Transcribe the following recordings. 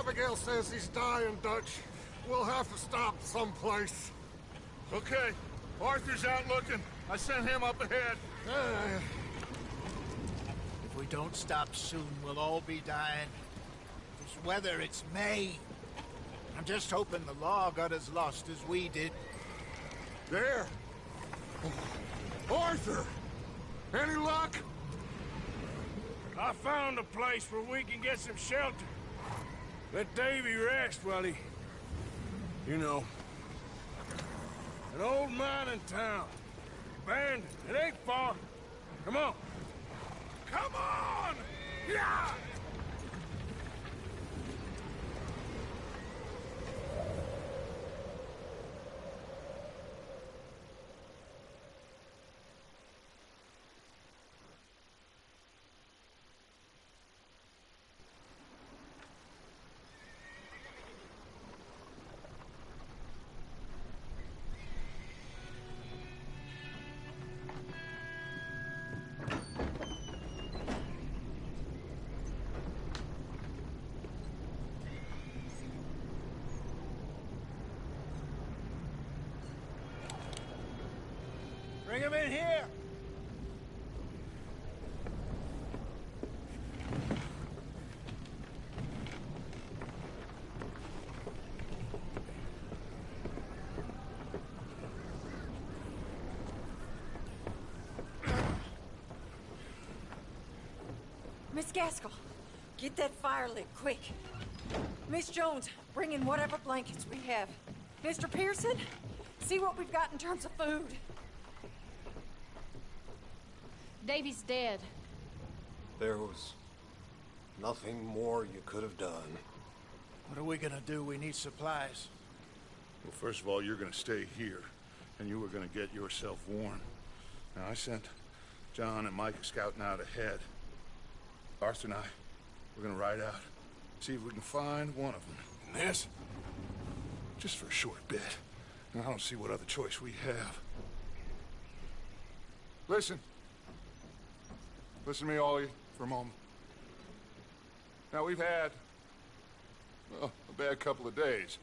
Abigail says he's dying, Dutch. We'll have to stop someplace. Okay. Arthur's out looking. I sent him up ahead. If we don't stop soon, we'll all be dying. This weather, it's May. I'm just hoping the law got as lost as we did. There. Arthur! Any luck? I found a place where we can get some shelter. Let Davy rest while he... You know. An old mining town. Abandoned. It ain't far. Come on. Come on! Yeah! Bring him in here! Miss Gaskell, get that fire lit, quick. Miss Jones, bring in whatever blankets we have. Mr. Pearson, see what we've got in terms of food. Davy's dead. There was nothing more you could have done. What are we gonna do? We need supplies. Well, first of all, you're gonna stay here, and you were gonna get yourself warm. Now, I sent John and Mike scouting out ahead. Arthur and I, we're gonna ride out, see if we can find one of them. And this, just for a short bit. And I don't see what other choice we have. Listen. Listen to me, all of you, for a moment. Now, we've had, well, a bad couple of days.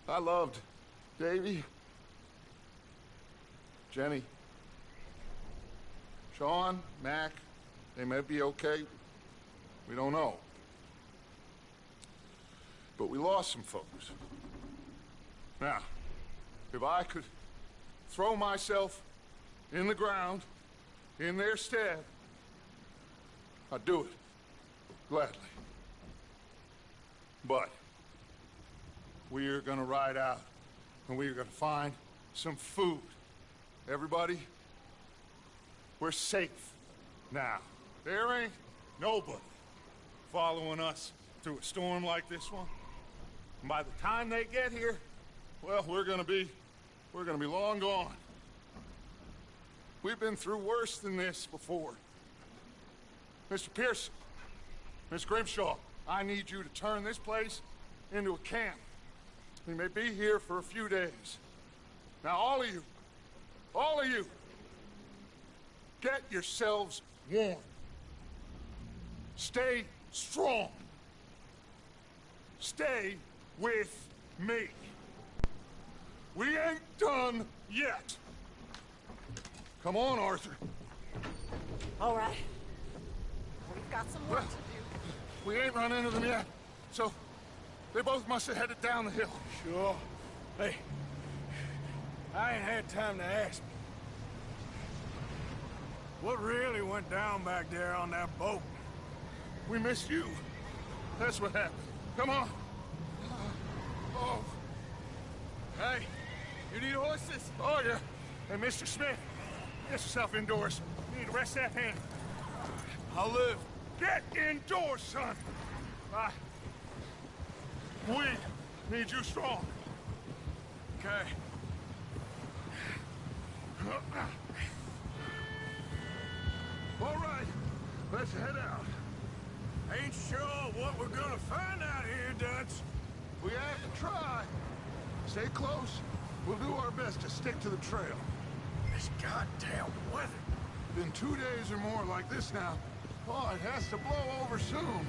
I loved Davy, Jenny, Sean, Mac. They may be okay. We don't know. But we lost some folks. Now, if I could throw myself in the ground, in their stead, I'd do it, gladly. But we are gonna ride out, and we are gonna find some food. Everybody, we're safe now. There ain't nobody following us through a storm like this one. And by the time they get here, well, we're gonna be long gone. We've been through worse than this before. Mr. Pearson, Miss Grimshaw, I need you to turn this place into a camp. We may be here for a few days. Now, all of you, get yourselves warm. Stay strong. Stay with me. We ain't done yet. Come on, Arthur. All right. We've got some work to do. We ain't run into them yet, so they both must have headed down the hill. Sure. Hey, I ain't had time to ask. What really went down back there on that boat? We missed you. That's what happened. Come on. Oh. Hey, you need horses? Oh, yeah. Hey, Mr. Smith, get yourself indoors. You need to rest that hand. I'll live. Get indoors, son. We need you strong. Okay. All right, let's head out. Ain't sure what we're gonna find out here, Dutch. We have to try. Stay close. We'll do our best to stick to the trail. This goddamn weather. Been 2 days or more like this now. Oh, it has to blow over soon.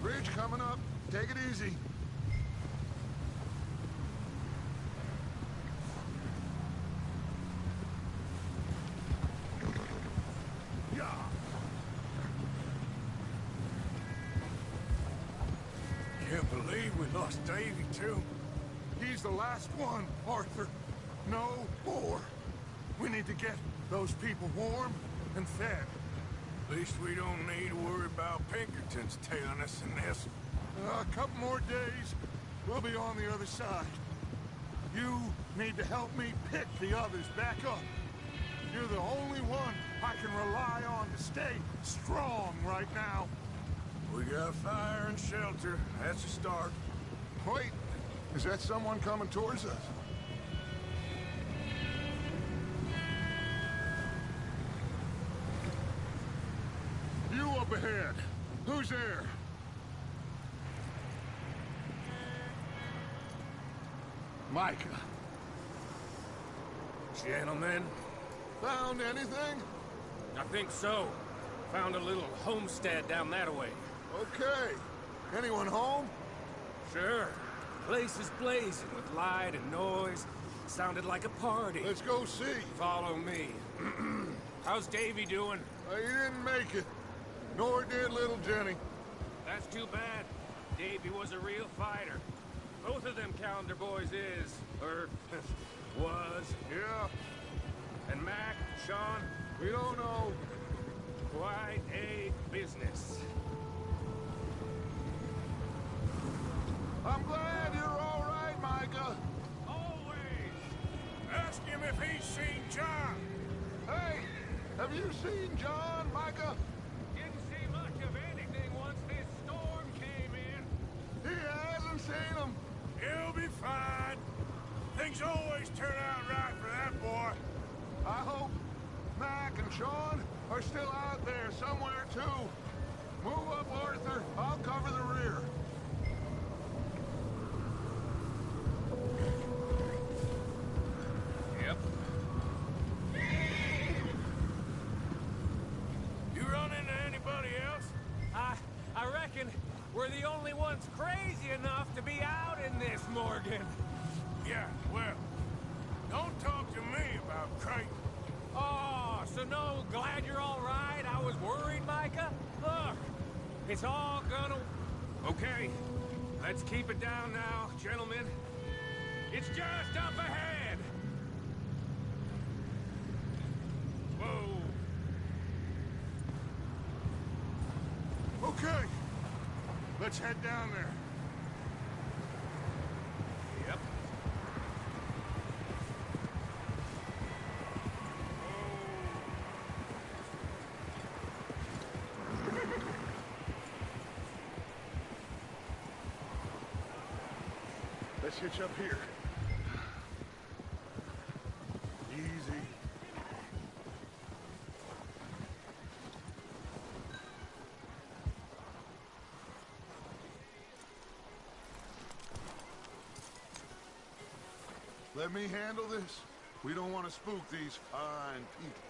Bridge coming up. Take it easy. Yeah. Can't believe we lost Davy, too. He's the last one, Arthur. No more. We need to get those people warm and fed. At least we don't need to worry about Pinkertons tailing us in this. A couple more days, we'll be on the other side. You need to help me pick the others back up. You're the only one I can rely on to stay strong right now. We got fire and shelter. That's a start. Wait, is that someone coming towards us? You up ahead. Who's there? Micah. Gentlemen, Found anything? I think so. Found a little homestead down that way. Okay. Anyone home? Sure. Place is blazing with light and noise. Sounded like a party. Let's go see. Follow me. How's Davy doing? He didn't make it. Nor did little Jenny. That's too bad. Davy was a real fighter. Both of them Calendar boys is, or was. Yeah, And Mac, Sean, we don't know. quite a business. I'm glad you're all right, Micah. Always! Ask him if he's seen John. Hey, have you seen John, Micah? Didn't see much of anything once this storm came in. He hasn't seen him. He'll be fine. Things always turn out right for that boy. I hope Mac and Sean are still out there somewhere, too. Move up, Arthur. I'll cover the rear. Yep. You run into anybody else? I reckon we're the only ones crazy enough to be out in this, Morgan. Yeah, well, don't talk to me about Creighton. Oh, so no, glad you're all right. I was worried, Micah. Look, it's all gonna... Okay, let's keep it down now, gentlemen. It's just up ahead. Whoa. Okay. Let's head down there. Yep. Let's hitch up here. Easy. Let me handle this. We don't want to spook these fine people.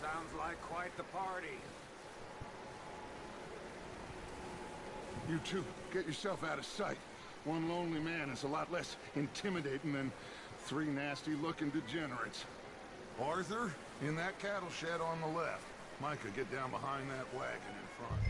Sounds like quite the party. You two, get yourself out of sight. One lonely man is a lot less intimidating than three nasty-looking degenerates. Arthur, in that cattle shed on the left. Micah, get down behind that wagon in front.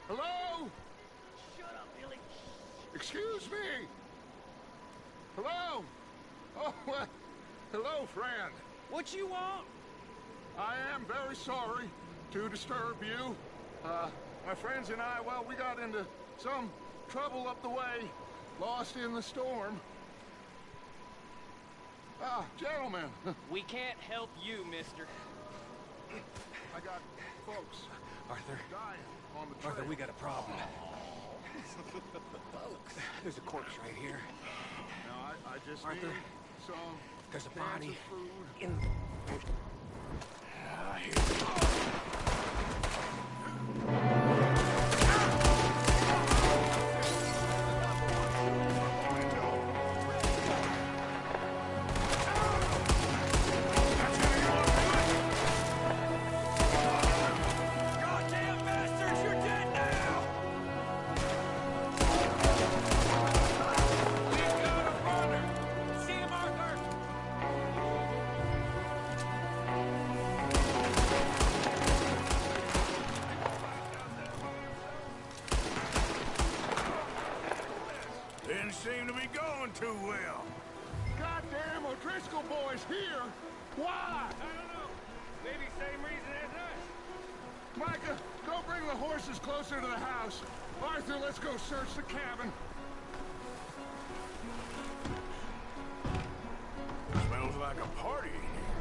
Hello? Shut up, Billy. Excuse me? Hello? Oh, hello, friend. What you want? I am very sorry to disturb you. My friends and I, well, we got into some trouble up the way, lost in the storm. Gentlemen, We can't help you, mister. I got folks Arthur, dying on the trail. Arthur, we got a problem. There's a corpse right here. Now, I just Arthur, need some there's a cans body of food. in the... Here we go. Didn't seem to be going too well. Goddamn O'Driscoll boys here! Why? I don't know. Maybe same reason as us. Micah, go bring the horses closer to the house. Arthur, let's go search the cabin. Smells like a party in here.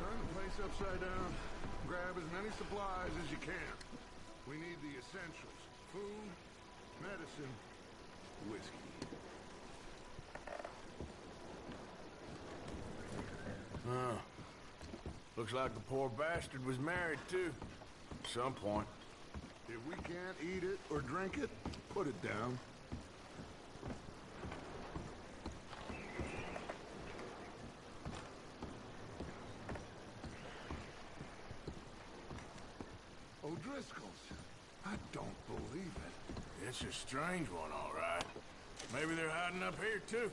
Turn the place upside down. Grab as many supplies as you can. We need the essentials. Food, medicine, whiskey. Huh. Looks like the poor bastard was married, too. At some point. If we can't eat it or drink it, put it down. O'Driscoll's. I don't believe it. It's a strange one, all right. Maybe they're hiding up here, too.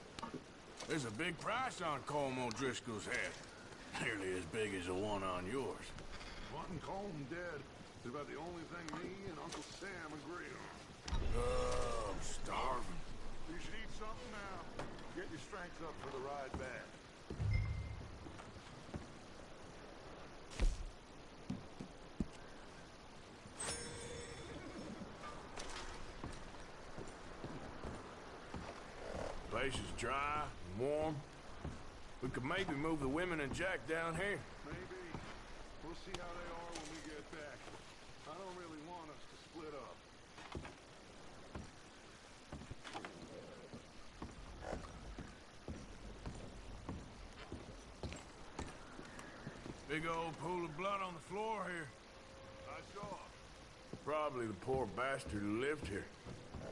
There's a big price on Colm O'Driscoll's head. Nearly as big as the one on yours. Wanting Colm dead is about the only thing me and Uncle Sam agree on. I'm starving. You should eat something now. Get your strength up for the ride back. Place is dry and warm. We could maybe move the women and Jack down here. Maybe. We'll see how they are when we get back. I don't really want us to split up. Big old pool of blood on the floor here. I saw. Probably the poor bastard who lived here.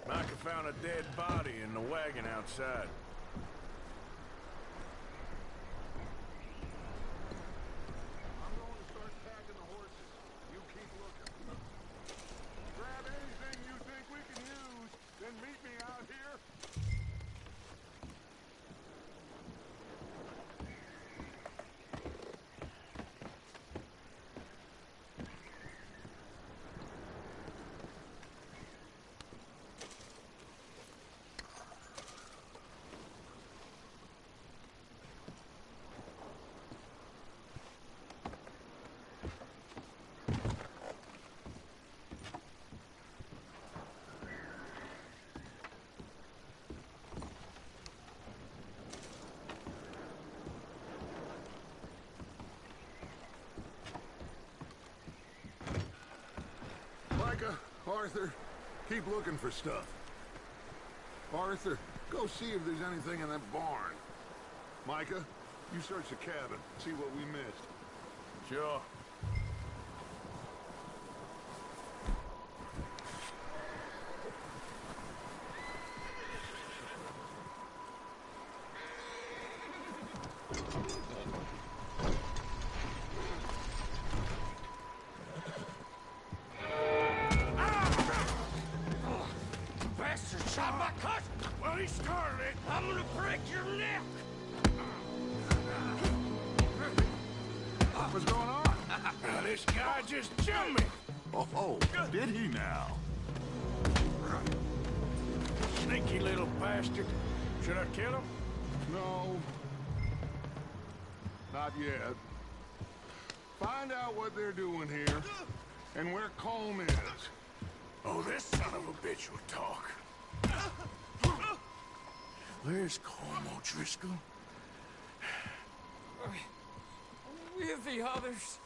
Micah found a dead body in the wagon outside. I'm going to start packing the horses. You keep looking. Grab anything you think we can use, then meet me out here. Micah, Arthur, keep looking for stuff. Arthur, go see if there's anything in that barn. Micah, you search the cabin, see what we missed. Sure. Bastard shot my cousin! Well, he started it. I'm gonna break your neck! What's going on? Now, this guy just jumped me. Oh, did he now? Sneaky little bastard. Should I kill him? No. Not yet. Find out what they're doing here, and where Colm is. Oh, this son of a bitch will talk. Where's Colm O'Driscoll? With the others.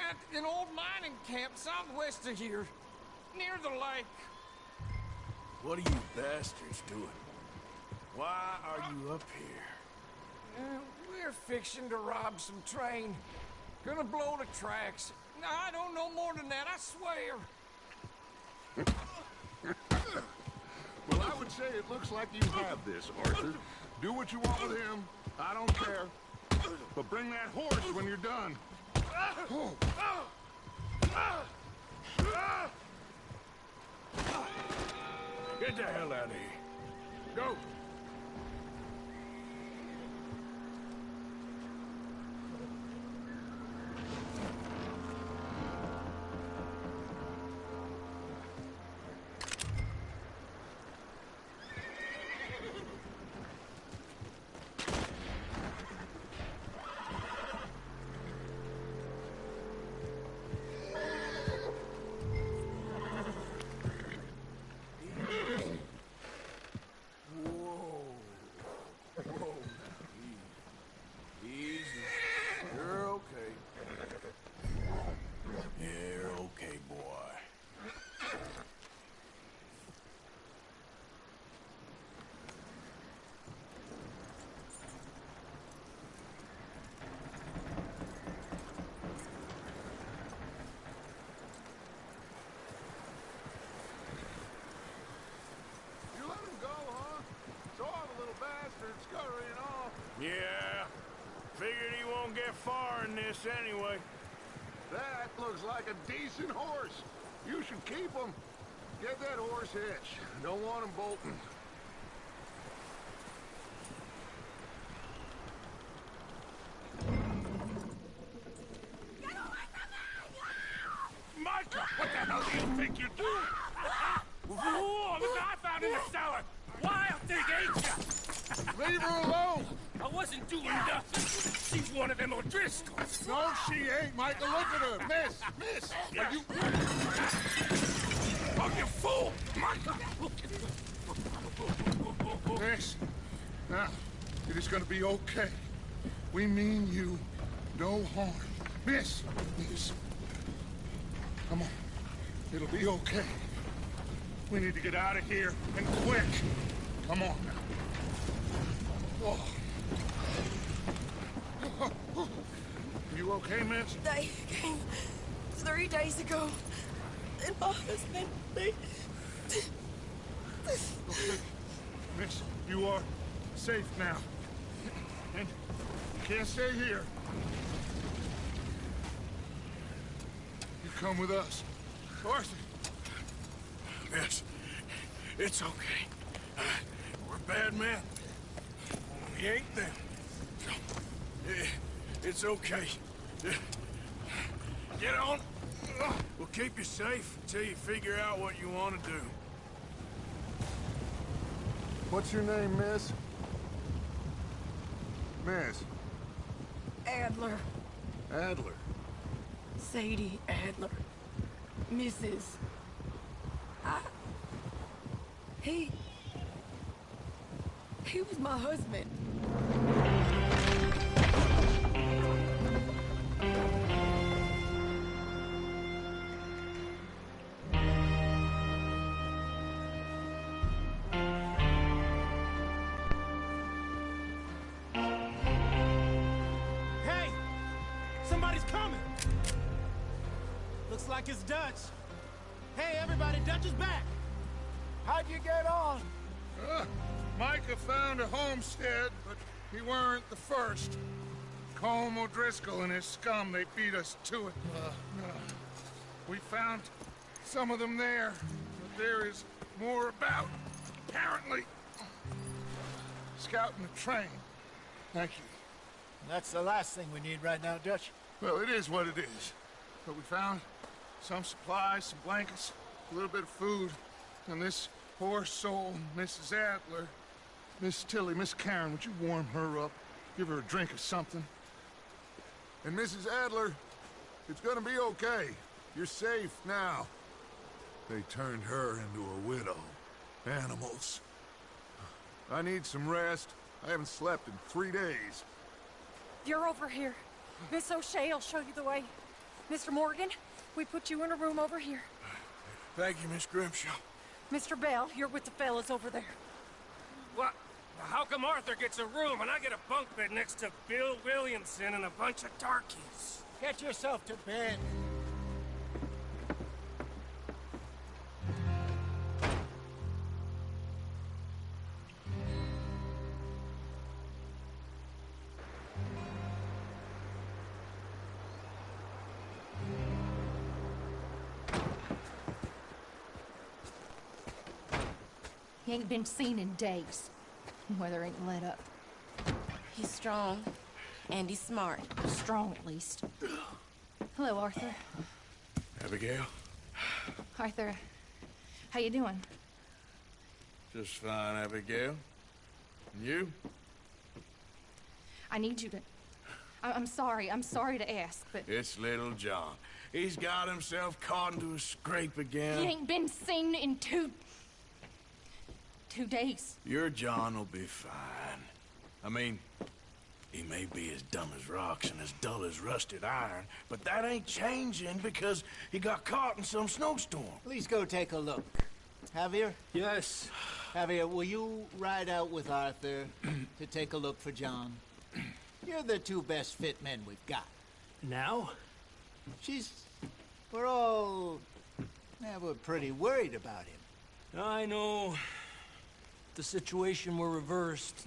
At an old mining camp southwest of here. Near the lake. What are you bastards doing? Why are you up here? We're fixing to rob some train. Gonna blow the tracks. I don't know more than that, I swear. Well, I would say it looks like you have this, Arthur. Do what you want with him. I don't care. But bring that horse when you're done. Oh. Get the hell out of here. Go. Yeah, figured he won't get far in this anyway. That looks like a decent horse. You should keep him. Get that horse hitched. Don't want him bolting. Micah, what the hell do you think you're doing? Whoa, look what I found in the cellar. Wild thing, ain't ya? Leave her alone! I wasn't doing nothing. She's one of them O'Driscolls. No, she ain't, Micah. Look at her. Miss! Are you... Oh, you fool! Micah! Miss, now, it is gonna be okay. We mean you no harm. Miss! Come on. It'll be okay. We need to get out of here, and quick. Come on now. Oh. You okay, miss? They came 3 days ago, and my husband, they... Okay. Miss, you are safe now. And you can't stay here. You come with us. Arthur. Miss, it's okay. We're bad men. We ain't them. It's okay. Get on. We'll keep you safe until you figure out what you want to do. What's your name, miss? Miss? Adler. Adler. Sadie Adler. Mrs. He was my husband. Hey! Somebody's coming! Looks like it's Dutch. Hey, everybody, Dutch is back! How'd you get on? Micah found a homestead, but he weren't the first. Colm O'Driscoll and his scum, they beat us to it. We found some of them there, but there is more about, apparently. Scouting the train. Thank you. That's the last thing we need right now, Dutch. Well, it is what it is. But we found some supplies, some blankets, a little bit of food, and this poor soul, Mrs. Adler, Miss Tilly, Miss Karen, would you warm her up? Give her a drink or something? And Mrs. Adler, it's gonna be okay. You're safe now. They turned her into a widow. Animals. I need some rest. I haven't slept in 3 days. You're over here. Miss O'Shea will show you the way. Mr. Morgan, we put you in a room over here. Thank you, Miss Grimshaw. Mr. Bell, you're with the fellas over there. What? How come Arthur gets a room and I get a bunk bed next to Bill Williamson and a bunch of darkies? Get yourself to bed. He ain't been seen in days. Weather ain't let up. He's strong, and he's smart. Strong, at least. Hello, Arthur. Abigail? Arthur, how you doing? Just fine, Abigail. And you? I need you to... I'm sorry to ask, but... It's little John. He's got himself caught into a scrape again. He ain't been seen in two days. Your John will be fine. I mean, he may be as dumb as rocks and as dull as rusted iron, but that ain't changing because he got caught in some snowstorm. Please go take a look. Javier? Yes. Javier, will you ride out with Arthur to take a look for John? You're the two best fit men we've got. Now? We're all... Yeah, we're pretty worried about him. I know. The situation were reversed.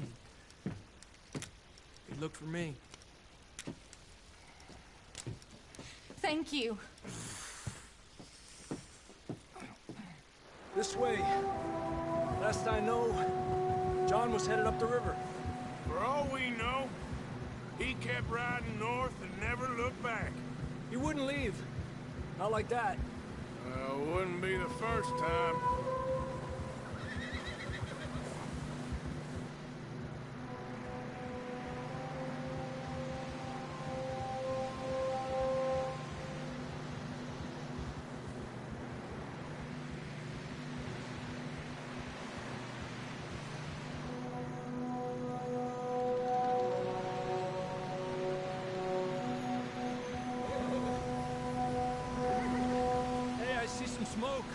He looked for me. Thank you. This way. Last I know, John was headed up the river. For all we know, he kept riding north and never looked back. He wouldn't leave. Not like that. Wouldn't be the first time. Smoke.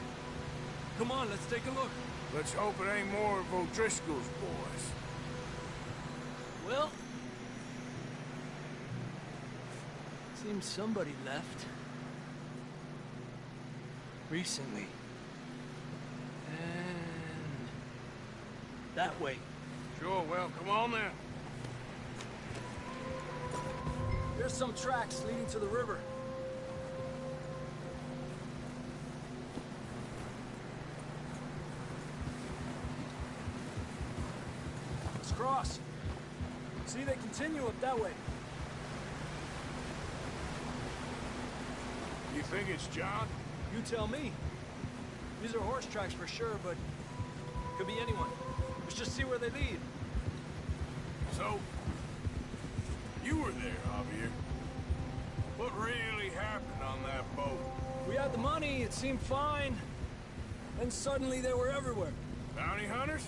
Come on, let's take a look. Let's hope it ain't more of O'Driscoll's boys. Well... seems somebody left. Recently. And... that way. Sure, well, come on then. There's some tracks leading to the river. Cross. See, they continue up that way. You think it's John? You tell me. These are horse tracks for sure, but could be anyone. Let's just see where they lead. So, you were there, Javier. What really happened on that boat? We had the money, it seemed fine. Then suddenly they were everywhere. Bounty hunters?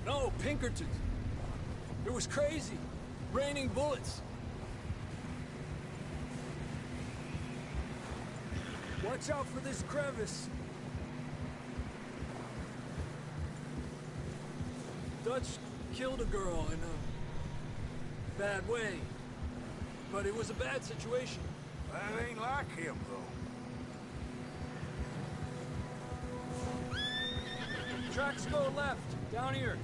No, Pinkertons. It was crazy. Raining bullets. Watch out for this crevice. Dutch killed a girl in a bad way. But it was a bad situation. That ain't like him, though. Tracks go left, down here.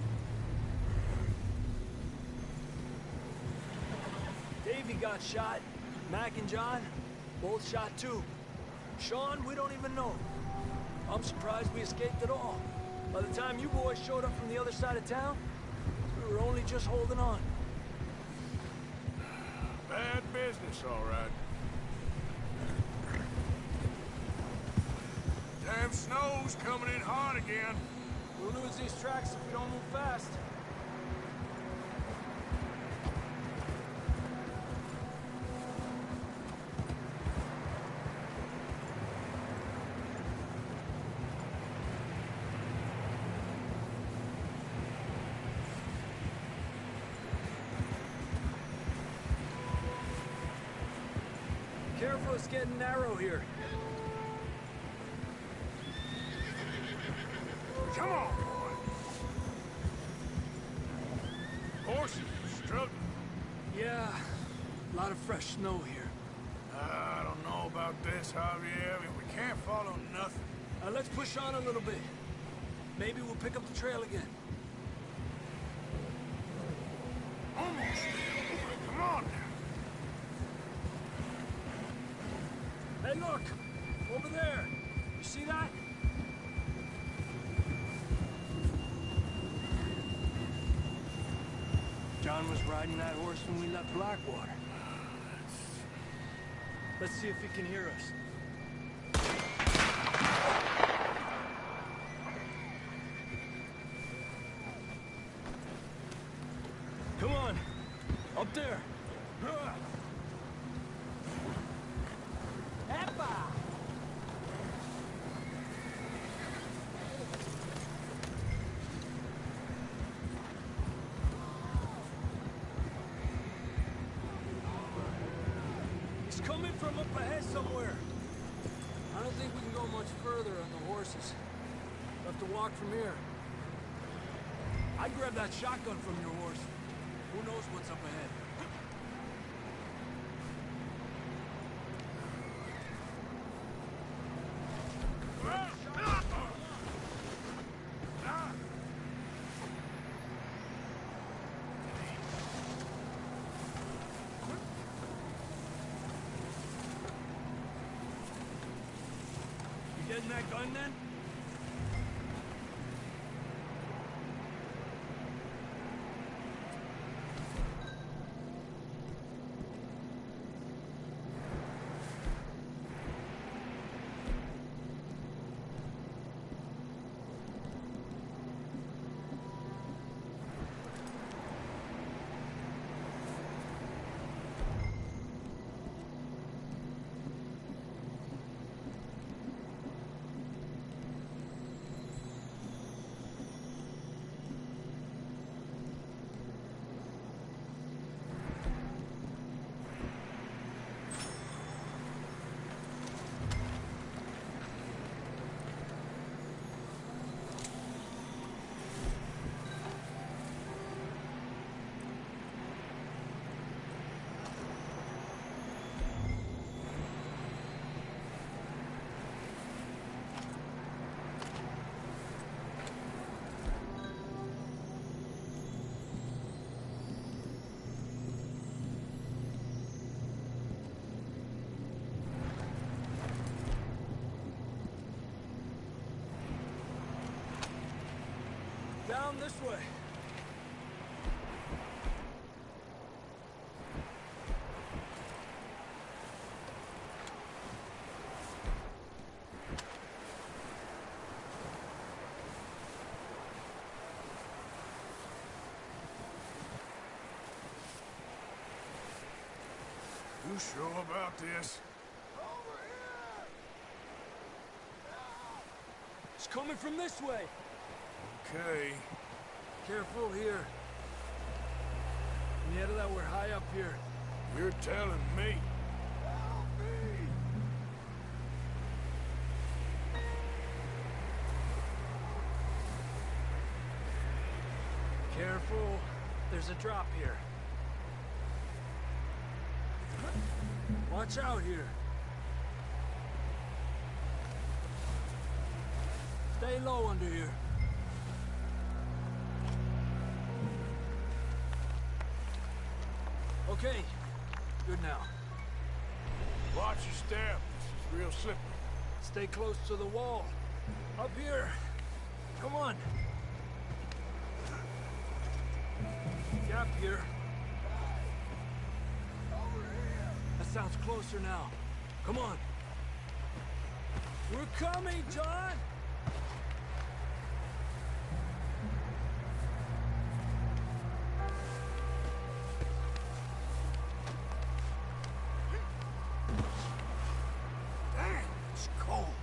Davey got shot. Mac and John, both shot too. Sean, we don't even know. I'm surprised we escaped at all. By the time you boys showed up from the other side of town, we were only just holding on. Bad business, all right. Damn snow's coming in hard again. We'll lose these tracks if we don't move fast. Careful, it's getting narrow here. Come on, boy. Horses are struggling. Yeah, a lot of fresh snow here. I don't know about this, Javier. I mean, we can't follow nothing. Let's push on a little bit. Maybe we'll pick up the trail again. Almost there. Come on now. Hey, look! Over there! You see that? John was riding that horse when we left Blackwater. Let's see if he can hear us. Come on! Up there! He's coming from up ahead somewhere. I don't think we can go much further on the horses. We'll have to walk from here. I'd grab that shotgun from your horse. Who knows what's up ahead? You getting that gun then? Down this way. You sure about this? It's coming from this way. Okay. Careful here. Near that we're high up here. You're telling me. Help me! Careful. There's a drop here. Watch out here. Stay low under here. Okay, good now. Watch your step. This is real slippery. Stay close to the wall. Up here. Come on. Gap here. That sounds closer now. Come on. We're coming, John! Damn, it's cold.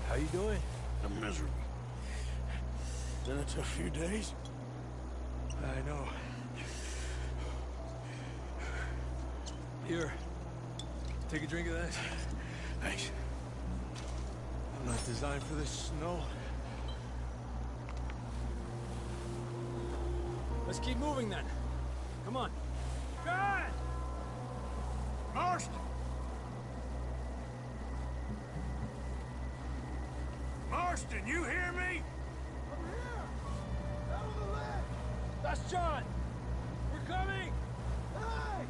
How you doing? I'm miserable. Been a few days. I know. Here. Take a drink of that. Thanks. I'm not designed for this snow. Let's keep moving then. Come on. God! Marston! Marston, you hear me? I'm here! Out of the ledge! That's John! We're coming! Hey!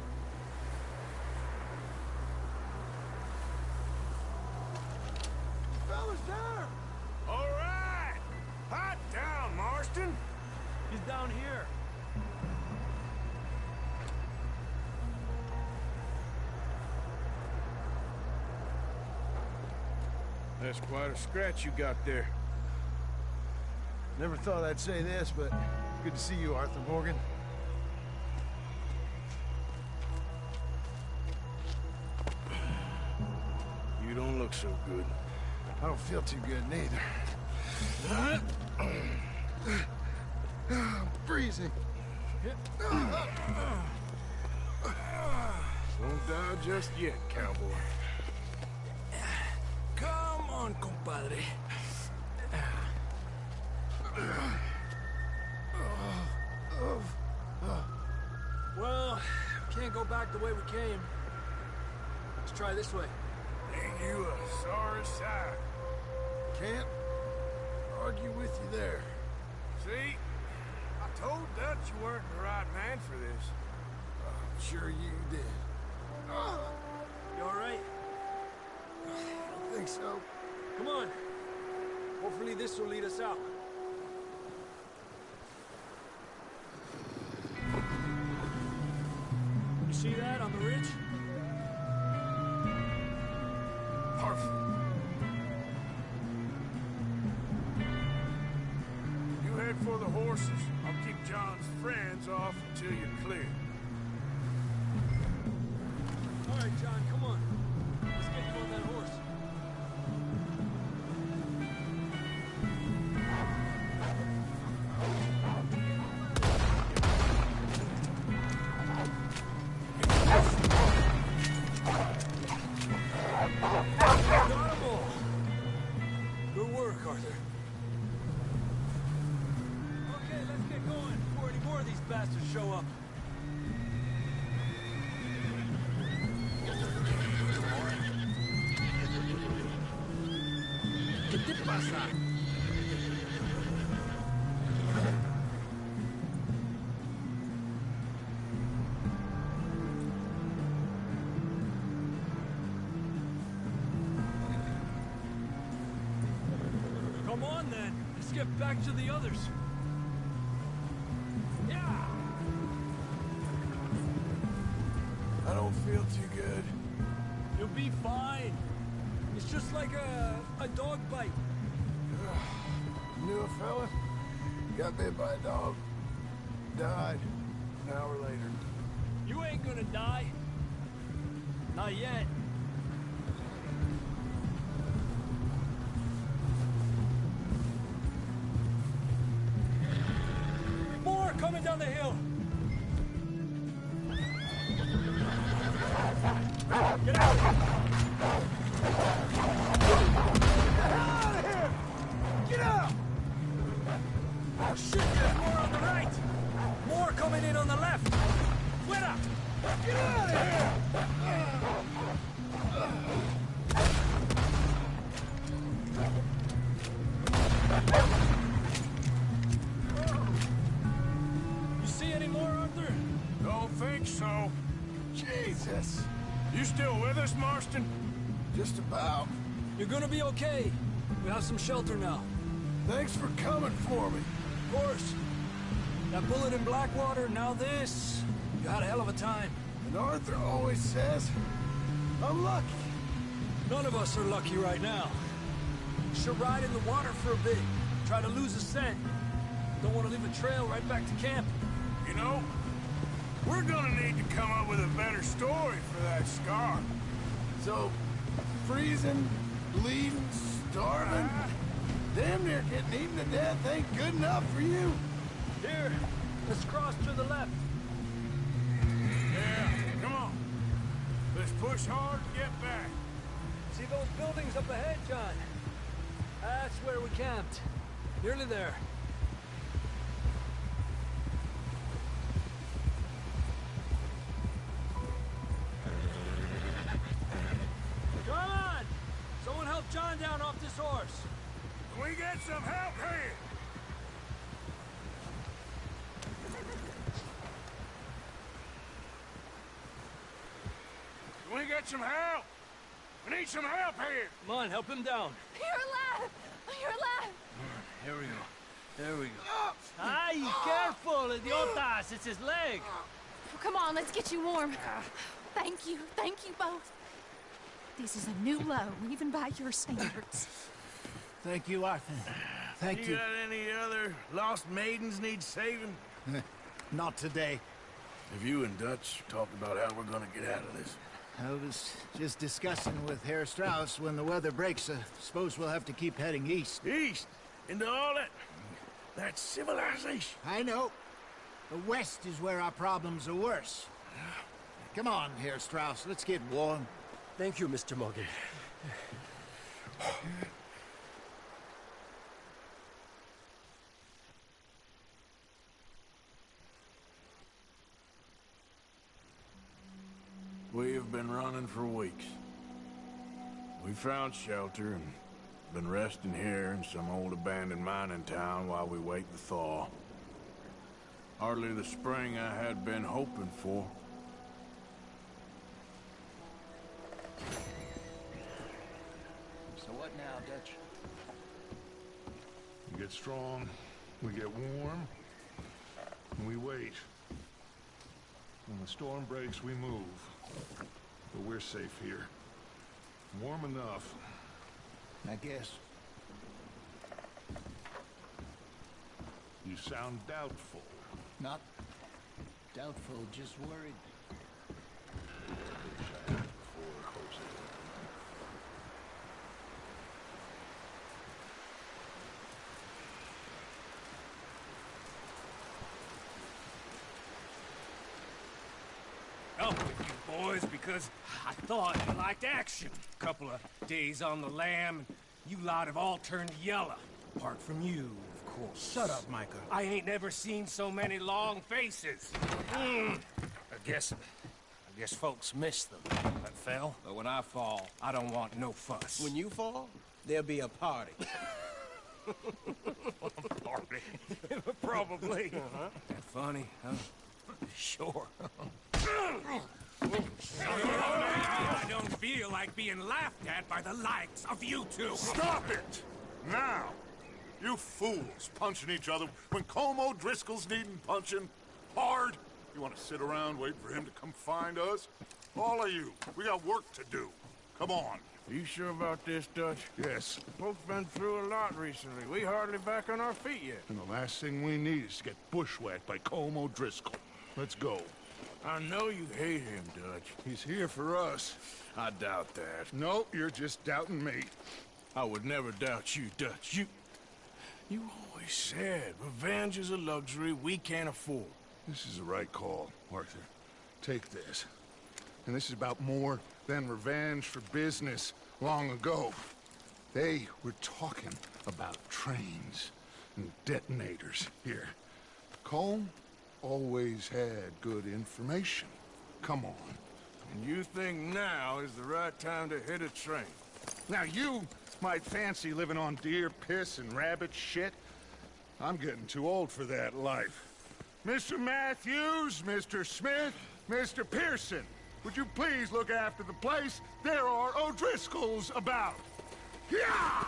Fella's there! All right! Hot down, Marston! He's down here. That's quite a scratch you got there. Never thought I'd say this, but good to see you, Arthur Morgan. You don't look so good. I don't feel too good, neither. I'm freezing. Don't die just yet, cowboy. Come on, compadre. Well, can't go back the way we came. Let's try this way. Ain't you a sorry sight? Can't argue with you there. See? I told Dutch you weren't the right man for this. I'm sure you did. You all right? I think so. Come on. Hopefully this will lead us out. You see that on the ridge? Perfect. You head for the horses. I'll keep John's friends off until you're clear. All right, John, come on. Let's get you on that horse. Got 'em all. Good work, Arthur. Okay, let's get going before any more of these bastards show up. ¿Qué te pasa? Come on, then. Let's get back to the others. Yeah! I don't feel too good. You'll be fine. It's just like a dog bite. Knew a fella, got bit by a dog, died an hour later. You ain't gonna die. Not yet. More coming down the hill. Get out! Get out! Oh shit, there's more on the right! More coming in on the left! Fuera! Get out of here! You see any more, Arthur? Don't think so. Jesus! You still with us, Marston? Just about. You're gonna be okay. We have some shelter now. Thanks for coming for me. Of course. That bullet in Blackwater, now this. You had a hell of a time. And Arthur always says, I'm lucky. None of us are lucky right now. Should ride in the water for a bit. Try to lose a scent. Don't want to leave a trail right back to camp. You know, we're gonna need to come up with a better story for that scar. So, freezing, bleeding, starving, damn near getting eaten to death ain't good enough for you. Here, let's cross to the left. Yeah, come on. push hard and get back. See those buildings up ahead, John? That's where we camped. Nearly there. Come on! Someone help John down off this horse. Can we get some help here? Can we get some help? We need some help here. Come on, help him down. You're alive! You're alive! Here we go. There we go. Ay, careful, idiotas! It's his leg. Come on, let's get you warm. Thank you both. This is a new low, even by your standards. Thank you, Arthur. Thank you. You got any other lost maidens need saving? Not today. Have you and Dutch talked about how we're gonna get out of this? I was just discussing with Herr Strauss when the weather breaks. Suppose we'll have to keep heading east. East? Into all that civilization? I know. The west is where our problems are worse. Come on, Herr Strauss. Let's get warm. Thank you, Mr. Morgan. We've been running for weeks. We found shelter and been resting here in some old abandoned mining town while we wait the thaw. Hardly the spring I had been hoping for. So what now, Dutch? We get strong, we get warm, and we wait. When the storm breaks, we move. But we're safe here. Warm enough. I guess. You sound doubtful. Not doubtful, just worried. Up with you boys because I thought you liked action. Couple of days on the lam, and you lot have all turned yellow. Apart from you, of course. Shut up, Micah. I ain't never seen so many long faces. I guess folks miss them. That fell. But when I fall, I don't want no fuss. When you fall, there'll be a party. Party? Probably. That funny, huh? Sure. I don't feel like being laughed at by the likes of you two. Stop it! Now! You fools punching each other when Colm O'Driscoll's needing punching. Hard! You want to sit around waiting for him to come find us? All of you, we got work to do. Come on. You sure about this, Dutch? Yes. Folks been through a lot recently. We hardly back on our feet yet. And the last thing we need is to get bushwhacked by Colm O'Driscoll. Let's go. I know you hate him, Dutch. He's here for us. I doubt that. No, you're just doubting me. I would never doubt you, Dutch. You always said revenge is a luxury we can't afford. This is the right call, Arthur. Take this. And this is about more than revenge for business long ago. They were talking about trains and detonators here. Colm always had good information. Come on. And you think now is the right time to hit a train? Now you might fancy living on deer piss and rabbit shit. I'm getting too old for that life. Mr. Matthews, Mr. Smith, Mr. Pearson, would you please look after the place? There are O'Driscolls about. Yeah!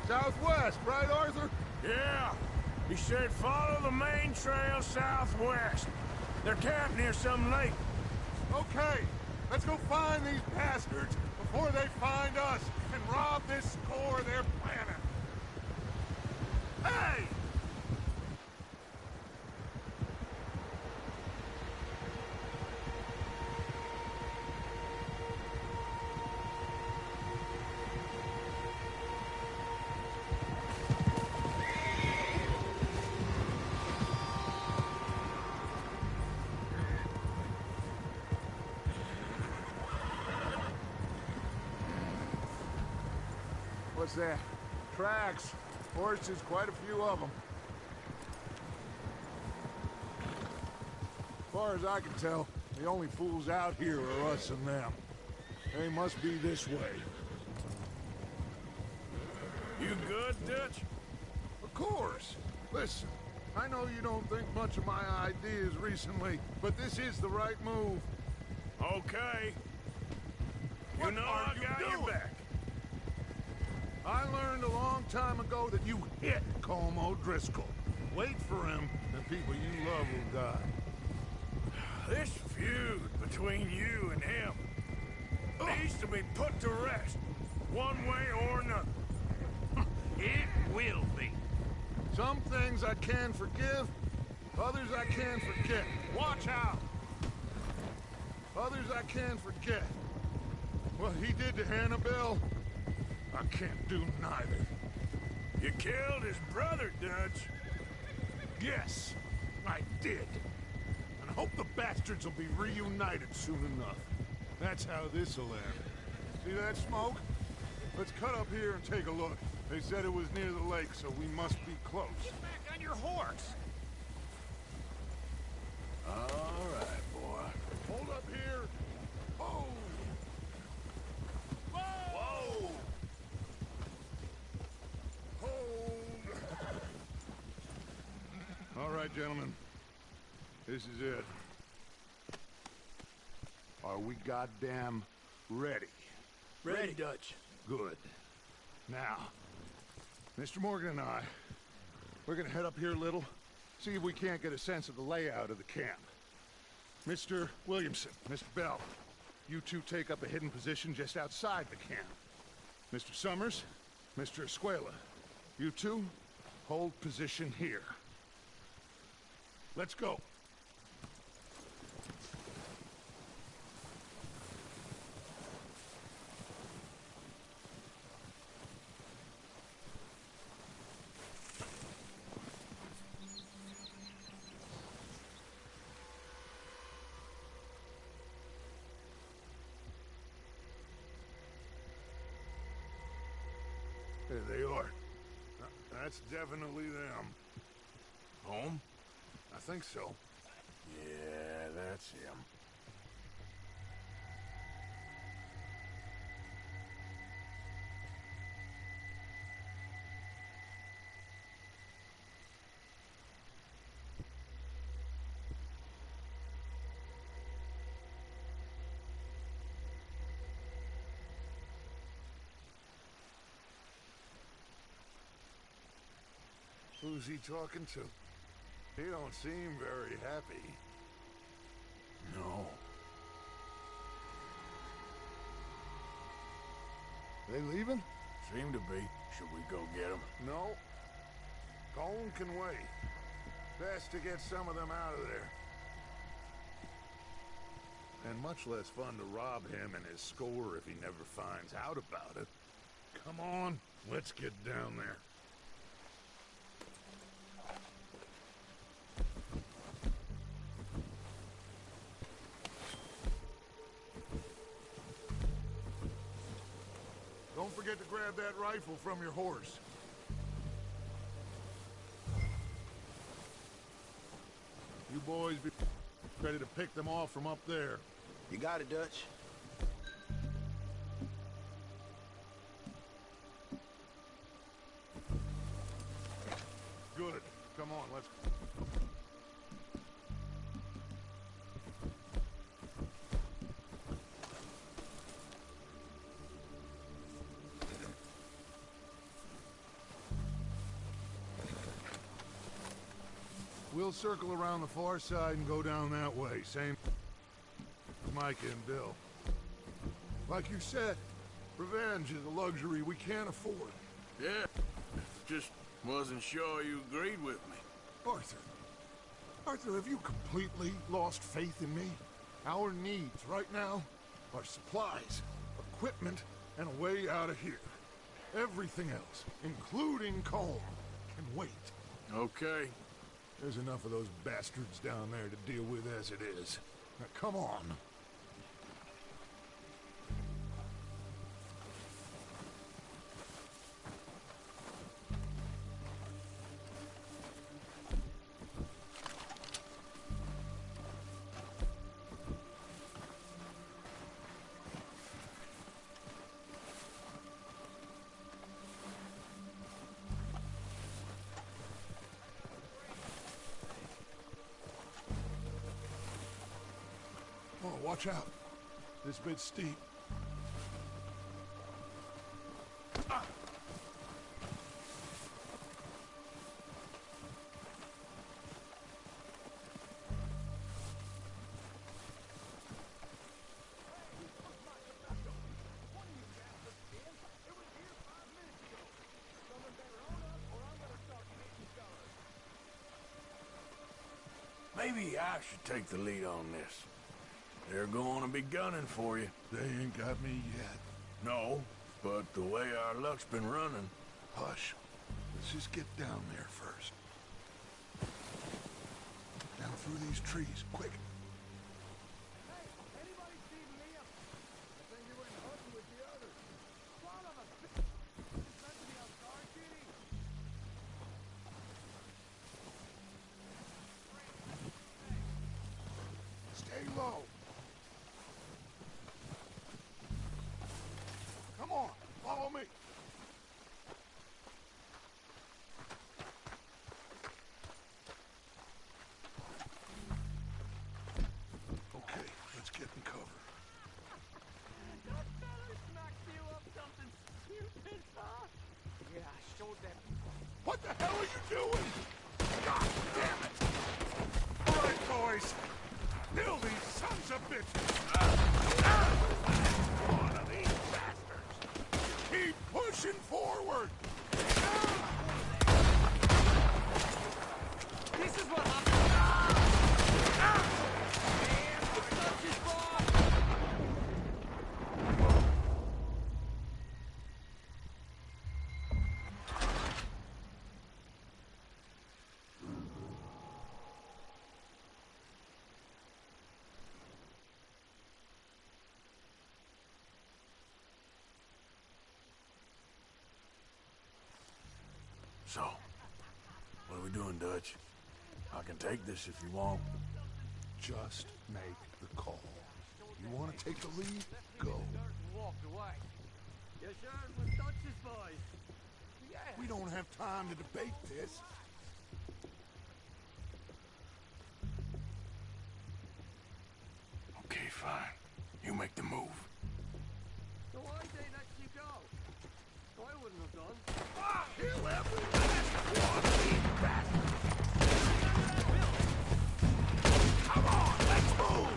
Southwest, right, Arthur? Yeah. He said follow the main trail southwest. They're camped near some lake. Okay, let's go find these bastards before they find us and rob this core of their planet. Hey! What's that? Tracks. Horses, quite a few of them. As far as I can tell, the only fools out here are us and them. They must be this way. You good, Dutch? Of course. Listen, I know you don't think much of my ideas recently, but this is the right move. Okay. You know I got your back. I learned a long time ago that you hit Colm O'Driscoll. Wait for him, and people you love will die. This feud between you and him needs to be put to rest, one way or another. It will be. Some things I can forgive, others I can forget. Watch out! Others I can forget. What he did to Annabelle, I can't do neither. You killed his brother, Dutch. Yes, I did. And I hope the bastards will be reunited soon enough. That's how this'll end. See that smoke? Let's cut up here and take a look. They said it was near the lake, so we must be close. Get back on your horse. All right, boy. Hold up here. Oh! Whoa! Hold! All right, gentlemen. This is it. Are we goddamn ready? Ready, Dutch. Good. Now, Mr. Morgan and I, we're gonna head up here a little, see if we can't get a sense of the layout of the camp. Mr. Williamson, Mr. Bell, you two take up a hidden position just outside the camp. Mr. Summers, Mr. Escuela, you two hold position here. Let's go. There they are. That's definitely them. Home? I think so. Yeah, that's him. Who's he talking to? He don't seem very happy. No. They leaving? Seem to be. Should we go get them? No. Colm can wait. Best to get some of them out of there. And much less fun to rob him and his score if he never finds out about it. Come on, let's get down there. Don't forget to grab that rifle from your horse. You boys be ready to pick them off from up there. You got it, Dutch. Good. Come on, let's... We'll circle around the far side and go down that way. Same as Micah and Bill. Like you said, revenge is a luxury we can't afford. Yeah. Just wasn't sure you agreed with me. Arthur. Arthur, have you completely lost faith in me? Our needs right now are supplies, equipment, and a way out of here. Everything else, including Colm, can wait. Okay. There's enough of those bastards down there to deal with as it is. Now, come on. Watch out. This bit's steep. Maybe I should take the lead on this. They're going to be gunning for you. They ain't got me yet. No, but the way our luck's been running... Hush. Let's just get down there first. Down through these trees, quick. Stay low. Come on, follow me. Okay, let's get in cover. That fella smacked you up something stupid, huh? Yeah, I showed that. What the hell are you doing? God damn it! All right, boys. Kill these sons of bitches! One of these bastards! Keep pushing forward! This is what happened. Man, it's not his fault. So, what are we doing, Dutch? I can take this if you want. Just make the call. You want to take the lead? Go. Walked away. You sure it was Dutch's boys? Yeah. We don't have time to debate this. Okay, fine. You make the move. So why'd they let you go? I wouldn't have done. Kill every last one of these bastards! Come on, let's move!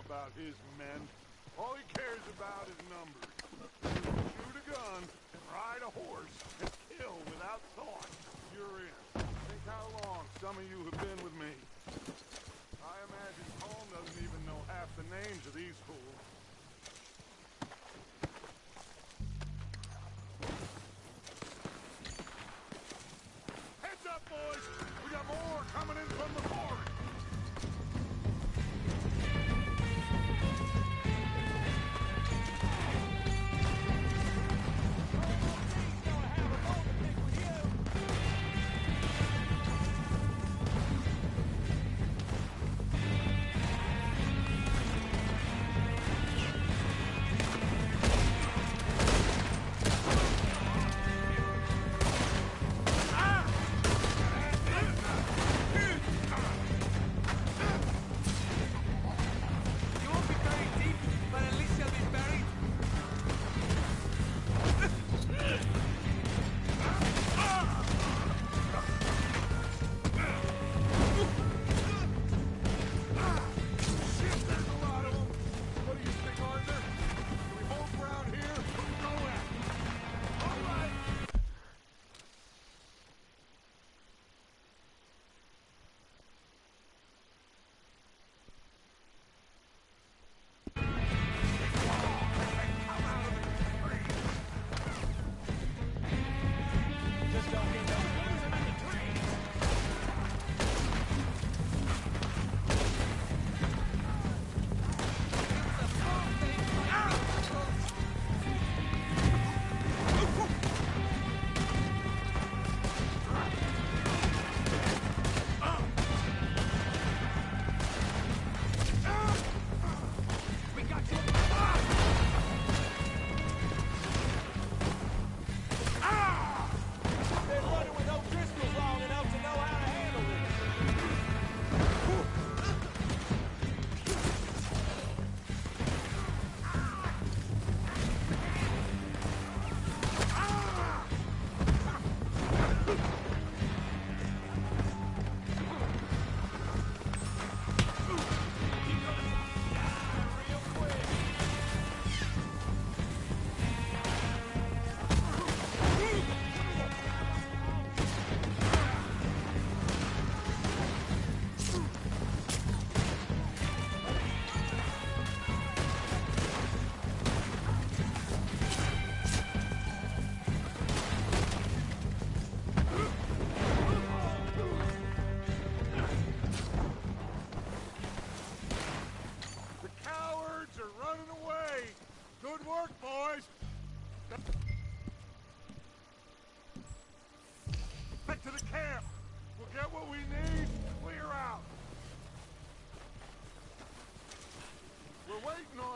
About his men. All he cares about is numbers. Shoot a gun, and ride a horse, and kill without thought. You're in. Think how long some of you have been with me. I imagine Colm doesn't even know half the names of these fools. Heads up, boys! We got more coming in from the fort!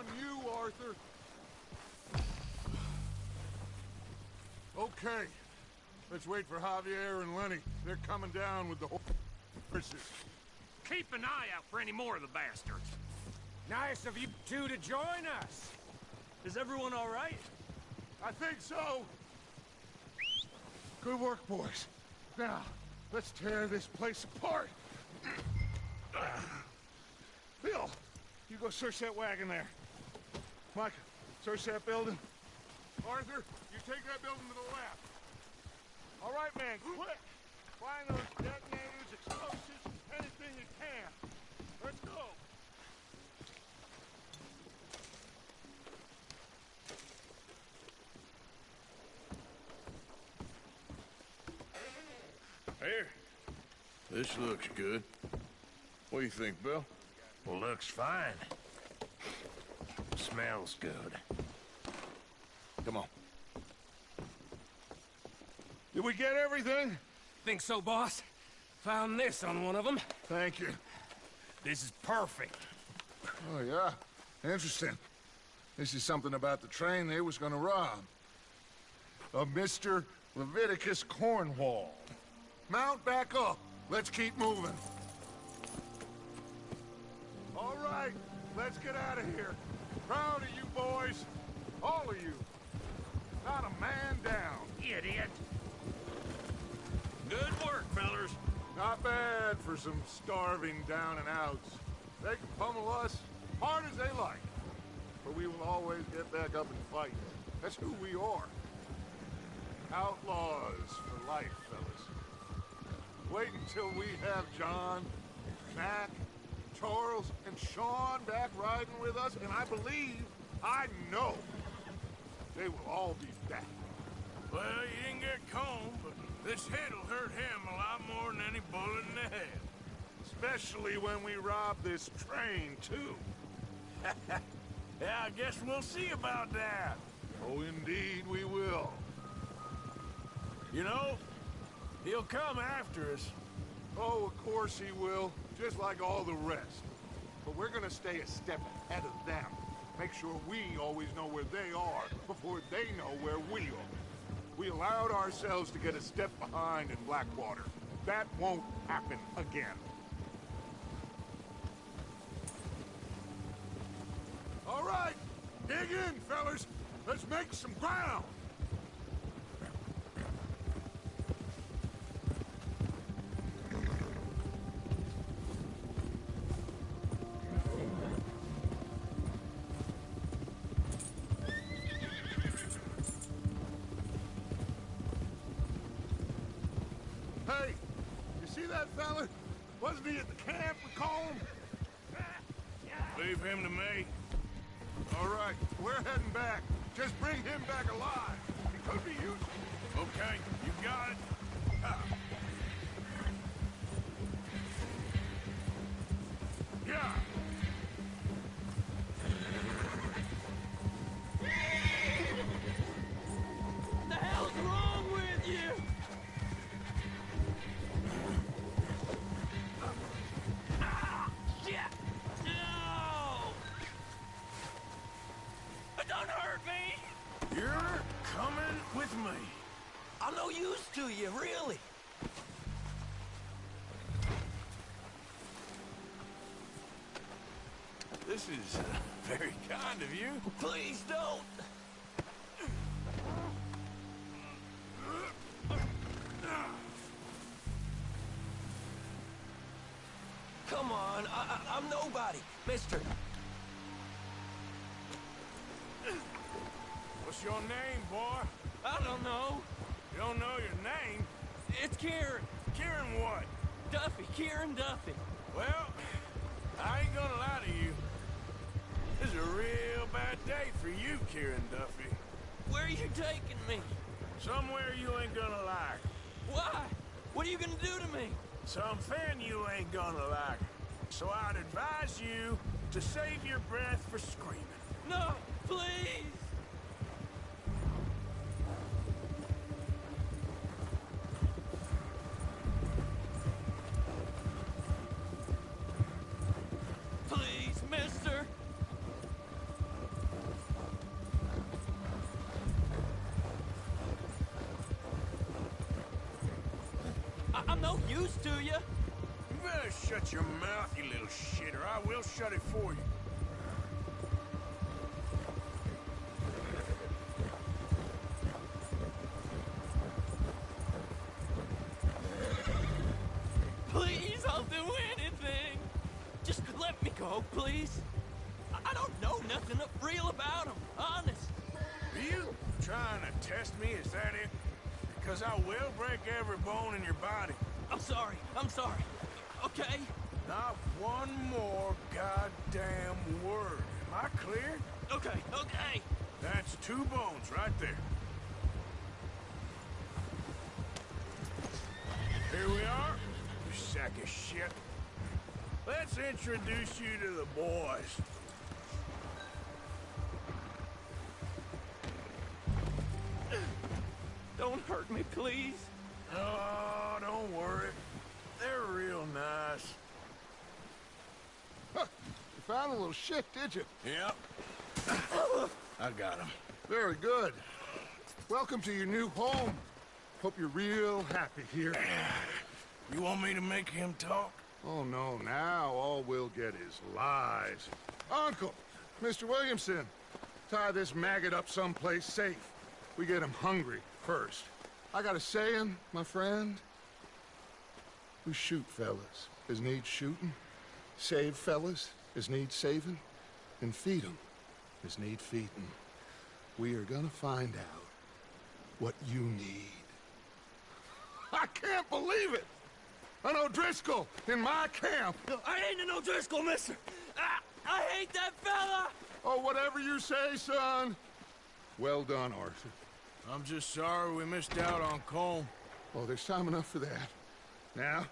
on you, Arthur. Okay. Let's wait for Javier and Lenny. They're coming down with the horses. Keep an eye out for any more of the bastards. Nice of you two to join us. Is everyone all right? I think so. Good work, boys. Now, let's tear this place apart. Bill, you go search that wagon there. Mike, search that building. Arthur, you take that building to the left. All right, man, quick. Find those detonators, explosives, anything you can. Let's go. Here. This looks good. What do you think, Bill? Well, looks fine. Smells good. Come on. Did we get everything? Think so, boss? Found this on one of them. Thank you. This is perfect. Oh, yeah? Interesting. This is something about the train they was gonna rob. Of Mr. Leviticus Cornwall. Mount back up. Let's keep moving. All right, let's get out of here. Proud of you boys. All of you. Not a man down. Idiot. Good work, fellers. Not bad for some starving down and outs. They can pummel us hard as they like. But we will always get back up and fight. That's who we are. Outlaws for life, fellas. Wait until we have John, Mac, Charles, and Sean back riding with us, and I know, they will all be back. Well, you didn't get Combe, but this hit'll hurt him a lot more than any bullet in the head. Especially when we rob this train, too. Yeah, I guess we'll see about that. Oh, indeed we will. You know, he'll come after us. Oh, of course he will, just like all the rest. But we're gonna stay a step ahead of them. Make sure we always know where they are before they know where we are. We allowed ourselves to get a step behind in Blackwater. That won't happen again. All right, dig in, fellas. Let's make some ground. Hey, you see that fella? Wasn't he at the camp with Colm? Leave him to me. All right, we're heading back. Just bring him back alive. He could be useful. Okay, you got it. Yeah. What the hell's wrong with you? Shit! No! Don't hurt me! You're coming with me. I'm no use to you, really. This is very kind of you. Please don't. Come on, I'm nobody, mister. What's your name, boy? I don't know. You don't know your name? It's Kieran. Kieran what? Duffy. Kieran Duffy. Well, I ain't gonna lie to you. This is a real bad day for you, Kieran Duffy. Where are you taking me? Somewhere you ain't gonna like. Why? What are you gonna do to me? Something you ain't gonna like. So I'd advise you to save your breath for screaming. No, please. Please, mister. no use to you. You better shut your mouth, you little shit, or I will shut it for you. Please, I'll do anything. Just let me go, please. I don't know nothing real about him, honest. Are you trying to test me, is that it? Because I will break every bone in your body. I'm sorry, okay? Not one more goddamn word. Am I clear? Okay. That's 2 bones right there. Here we are, you sack of shit. Let's introduce you to the boys. Don't hurt me, please. Oh, don't worry. They're real nice. Huh. You found a little shit, did you? Yep. I got him. Very good. Welcome to your new home. Hope you're real happy here. You want me to make him talk? Oh, no. Now all we'll get is lies. Uncle, Mr. Williamson, tie this maggot up someplace safe. We get him hungry first. I got a saying, my friend. We shoot fellas as need shooting, save fellas as need saving, and feed 'em as need feeding. We are gonna find out what you need. I can't believe it! An O'Driscoll in my camp! I ain't an O'Driscoll, mister! I hate that fella! Oh, whatever you say, son. Well done, Arthur. I'm just sorry we missed out on Colm. Oh, there's time enough for that. Now,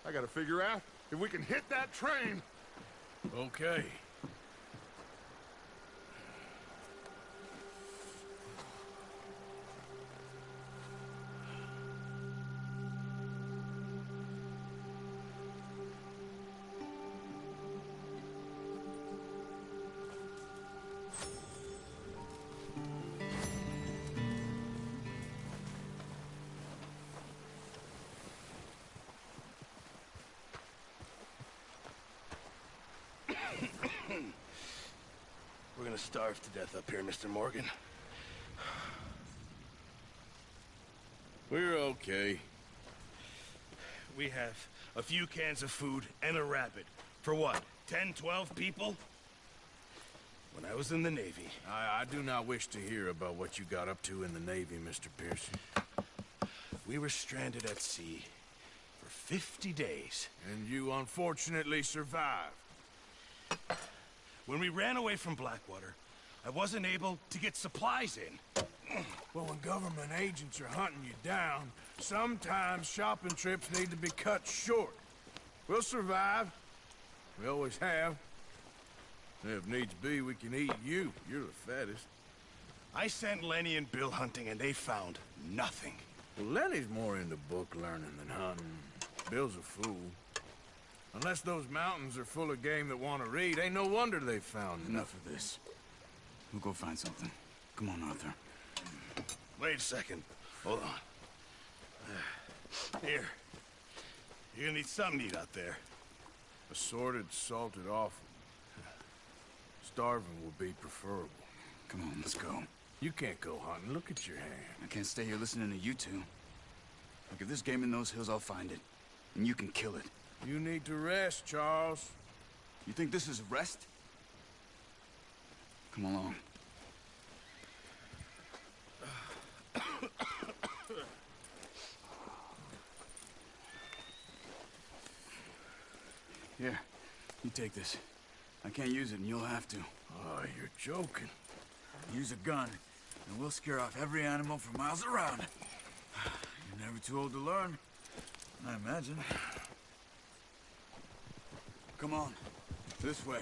I gotta figure out if we can hit that train. Okay. We're gonna starve to death up here, Mr. Morgan. We're okay. We have a few cans of food and a rabbit. For what, 10, 12 people? When I was in the Navy... I do not wish to hear about what you got up to in the Navy, Mr. Pearson. We were stranded at sea for 50 days. And you unfortunately survived. When we ran away from Blackwater, I wasn't able to get supplies in. Well, when government agents are hunting you down, sometimes shopping trips need to be cut short. We'll survive. We always have. And if needs be, we can eat you. You're the fattest. I sent Lenny and Bill hunting, and they found nothing. Well, Lenny's more into book learning than hunting. Bill's a fool. Unless those mountains are full of game that want to read, ain't no wonder they found Enough of this. We'll go find something. Come on, Arthur. Wait a second. Hold on. Here. You're gonna need something to eat out there. Assorted, salted offal. Starving will be preferable. Come on, let's go. You can't go hunting. Look at your hand. I can't stay here listening to you two. Look, if there's game in those hills, I'll find it. And you can kill it. You need to rest, Charles. You think this is rest? Come along. Here, you take this. I can't use it, and you'll have to. Oh, you're joking. Use a gun, and we'll scare off every animal for miles around. You're never too old to learn, I imagine. Come on, this way.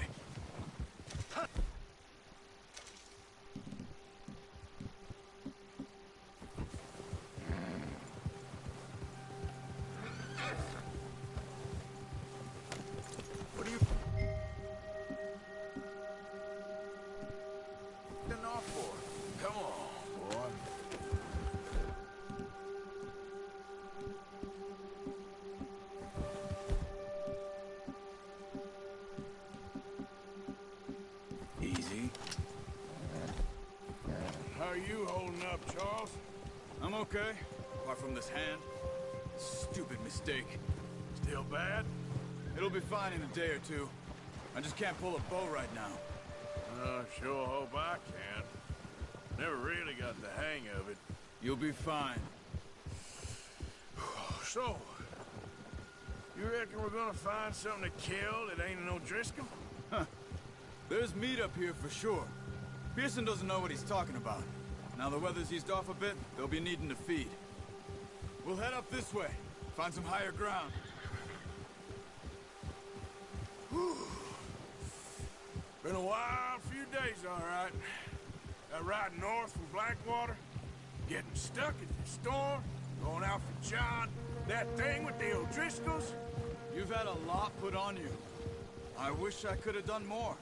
What are you off for? Come on, boy. Easy. How are you holding up, Charles? I'm okay, apart from this hand. Stupid mistake. Still bad? It'll be fine in a day or two. I just can't pull a bow right now. Sure hope I can. Never really got the hang of it. You'll be fine. So, you reckon we're gonna find something to kill that ain't an O'Driscoll? Huh. There's meat up here for sure. Pearson doesn't know what he's talking about. Now the weather's eased off a bit, they'll be needing to feed. We'll head up this way, find some higher ground. Been a wild few days, all right. That ride north from Blackwater, getting stuck in the storm, going out for John, that thing with the O'Driscolls. You've had a lot put on you. I wish I could have done more.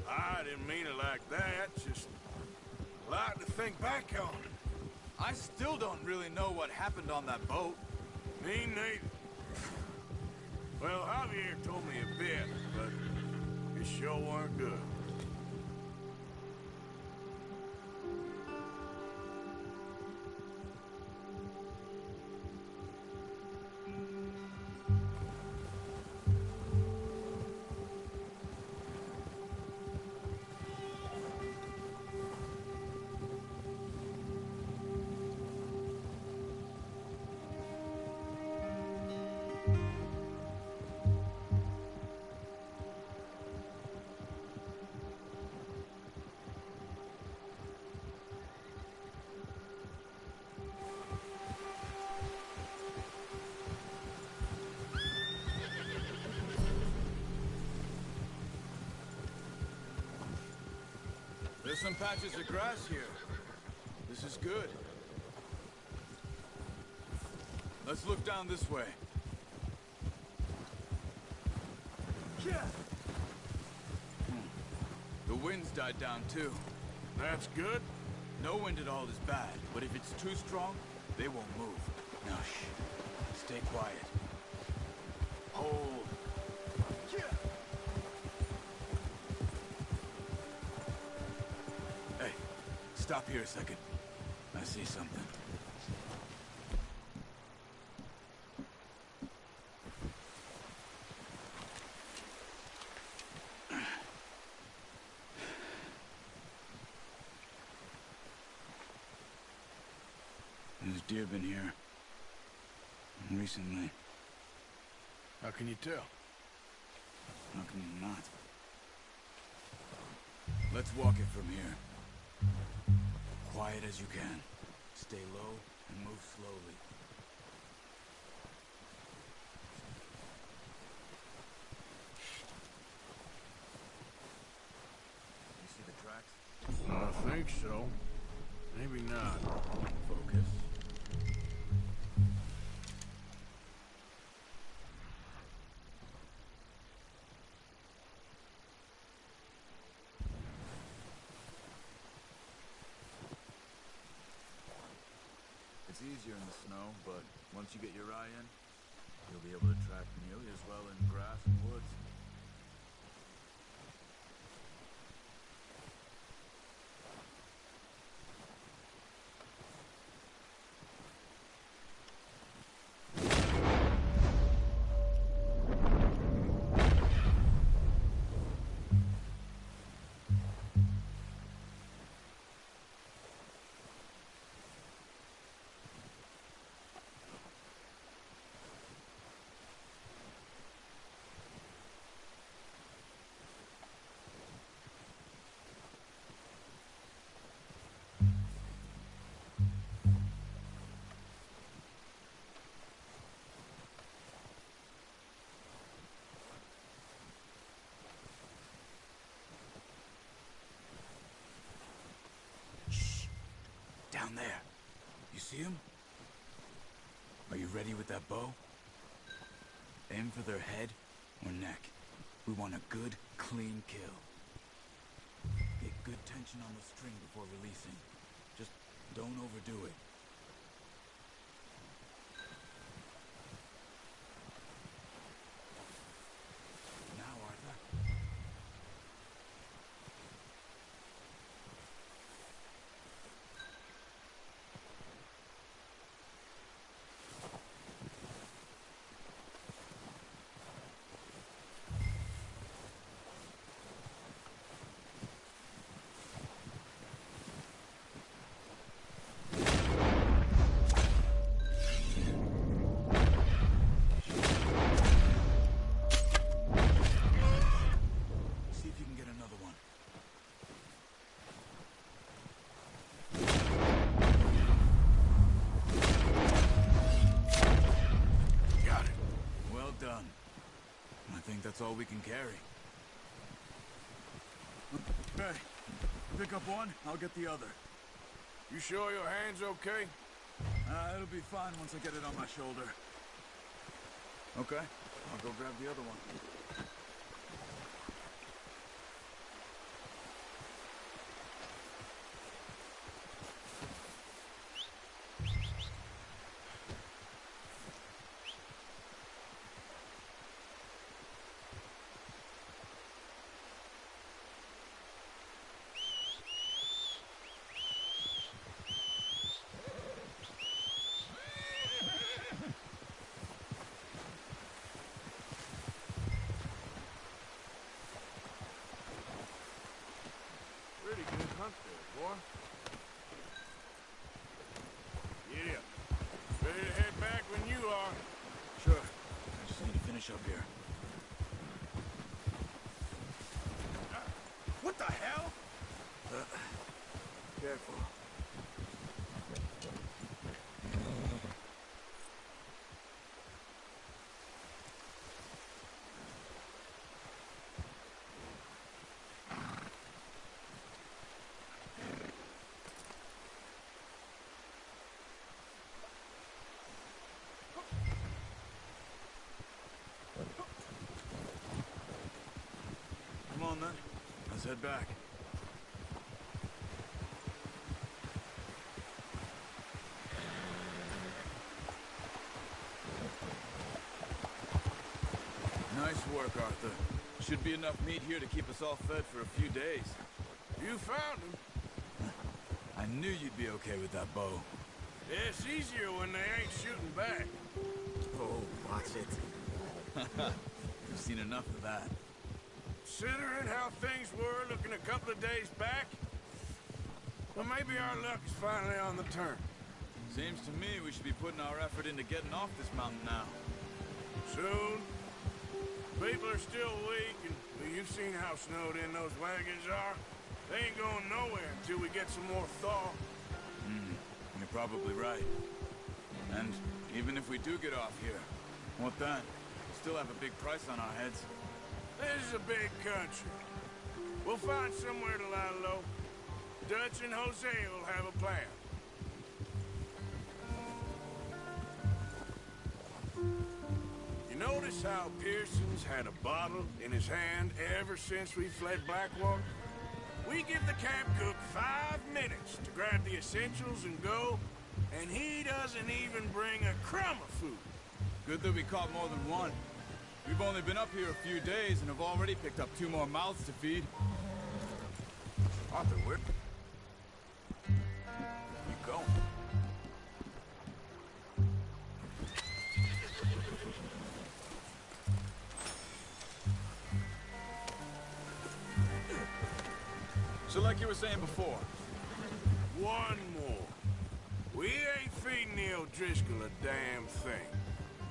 I didn't mean it like that, just a lot to think back on. I still don't really know what happened on that boat. Me neither. Well, Javier told me a bit, but it sure weren't good. There's some patches of grass here. This is good. Let's look down this way. The wind's died down too. That's good. No wind at all is bad, but if it's too strong, they won't move. Now shh. Stay quiet. Hold. Hey, stop here a second. I see something. There's deer been here. Recently. How can you tell? How can you not? Let's walk it from here. Quiet as you can. Stay low and move slowly. You see the tracks? I think so. Maybe not. Focus. It's easier in the snow, but once you get your eye in, you'll be able to track nearly as well in grass and woods. Down there. You see him? Are you ready with that bow? Aim for their head or neck. We want a good, clean kill. Get good tension on the string before releasing. Just don't overdo it. Now, Arthur. That's all we can carry. Okay. Pick up one, I'll get the other. You sure your hand's okay? It'll be fine once I get it on my shoulder. Okay, I'll go grab the other one. Pretty good hunt there, boy. Yeah. Ready to head back when you are. Sure. I just need to finish up here. What the hell? Careful. Come on then. Let's head back. Nice work, Arthur. Should be enough meat here to keep us all fed for a few days. You found him. I knew you'd be okay with that bow. Yeah, it's easier when they ain't shooting back. Oh, watch it. You've seen enough of that. Considering how things were looking a couple of days back, well, maybe our luck is finally on the turn. Seems to me we should be putting our effort into getting off this mountain now. Soon. People are still weak, and well, you've seen how snowed in those wagons are. They ain't going nowhere until we get some more thaw. You're probably right. And even if we do get off here, what then? We still have a big price on our heads. This is a big country. We'll find somewhere to lie low. Dutch and Jose will have a plan. You notice how Pearson's had a bottle in his hand ever since we fled Blackwater? We give the camp cook 5 minutes to grab the essentials and go, and he doesn't even bring a crumb of food. Good that we caught more than one. We've only been up here a few days and have already picked up 2 more mouths to feed. Arthur, where you going? So like you were saying before. One more. We ain't feeding the O'Driscoll a damn thing.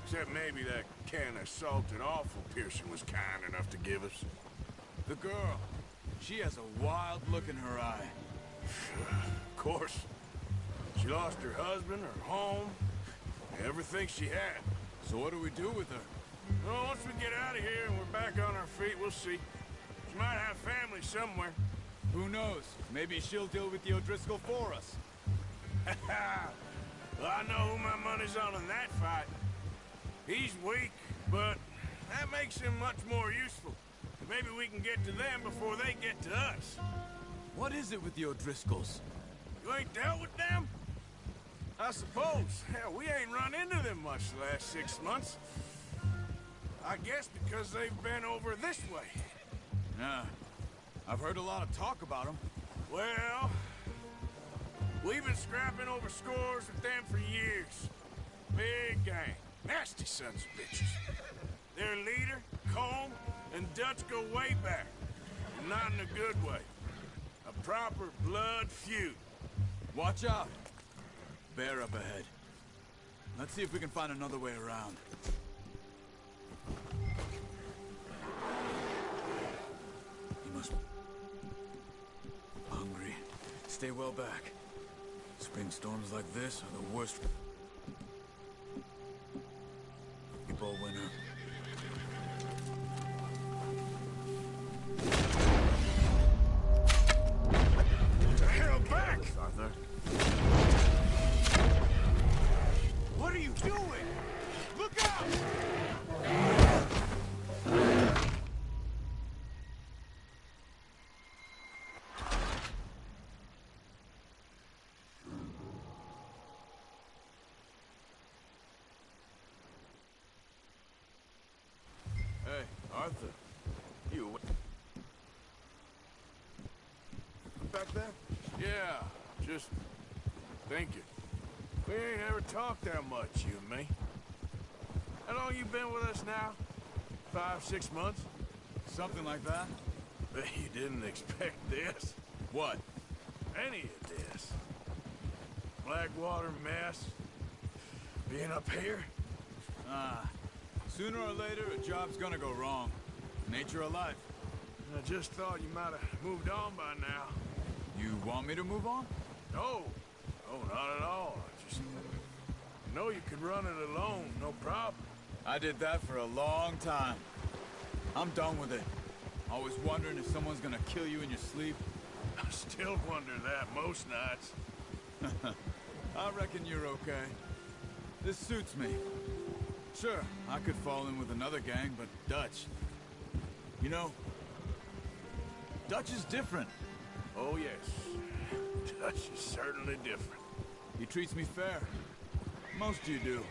Except maybe that can of salted offal Pearson was kind enough to give us. The girl. She has a wild look in her eye. Of course. She lost her husband, her home, everything she had. So what do we do with her? Well, once we get out of here and we're back on our feet, we'll see. She might have family somewhere. Who knows? Maybe she'll deal with the O'Driscoll for us. Well, I know who my money's on in that fight. He's weak, but that makes him much more useful. Maybe we can get to them before they get to us. What is it with the O'Driscolls? You ain't dealt with them? I suppose. Hell, we ain't run into them much the last 6 months. I guess because they've been over this way. Yeah. I've heard a lot of talk about them. Well, we've been scrapping over scores with them for years. Big gang. Nasty sons of bitches. Their leader, Colm, and Dutch go way back. And not in a good way. A proper blood feud. Watch out. Bear up ahead. Let's see if we can find another way around. You must... hungry. Stay well back. Spring storms like this are the worst... People winter. there? Yeah, just thinking. We ain't ever talked that much, you and me. How long you been with us now? 5, 6 months? Something like that? Bet you didn't expect this. What? Any of this. Blackwater mess. Being up here. Sooner or later, a job's gonna go wrong. Nature of life. I just thought you might have moved on by now. You want me to move on? No. No, not at all. I just know you could run it alone, no problem. I did that for a long time. I'm done with it. Always wondering if someone's gonna kill you in your sleep. I still wonder that most nights. I reckon you're okay. This suits me. Sure, I could fall in with another gang, but Dutch... You know, Dutch is different. Oh, yes. Dutch is certainly different. He treats me fair. Most of you do.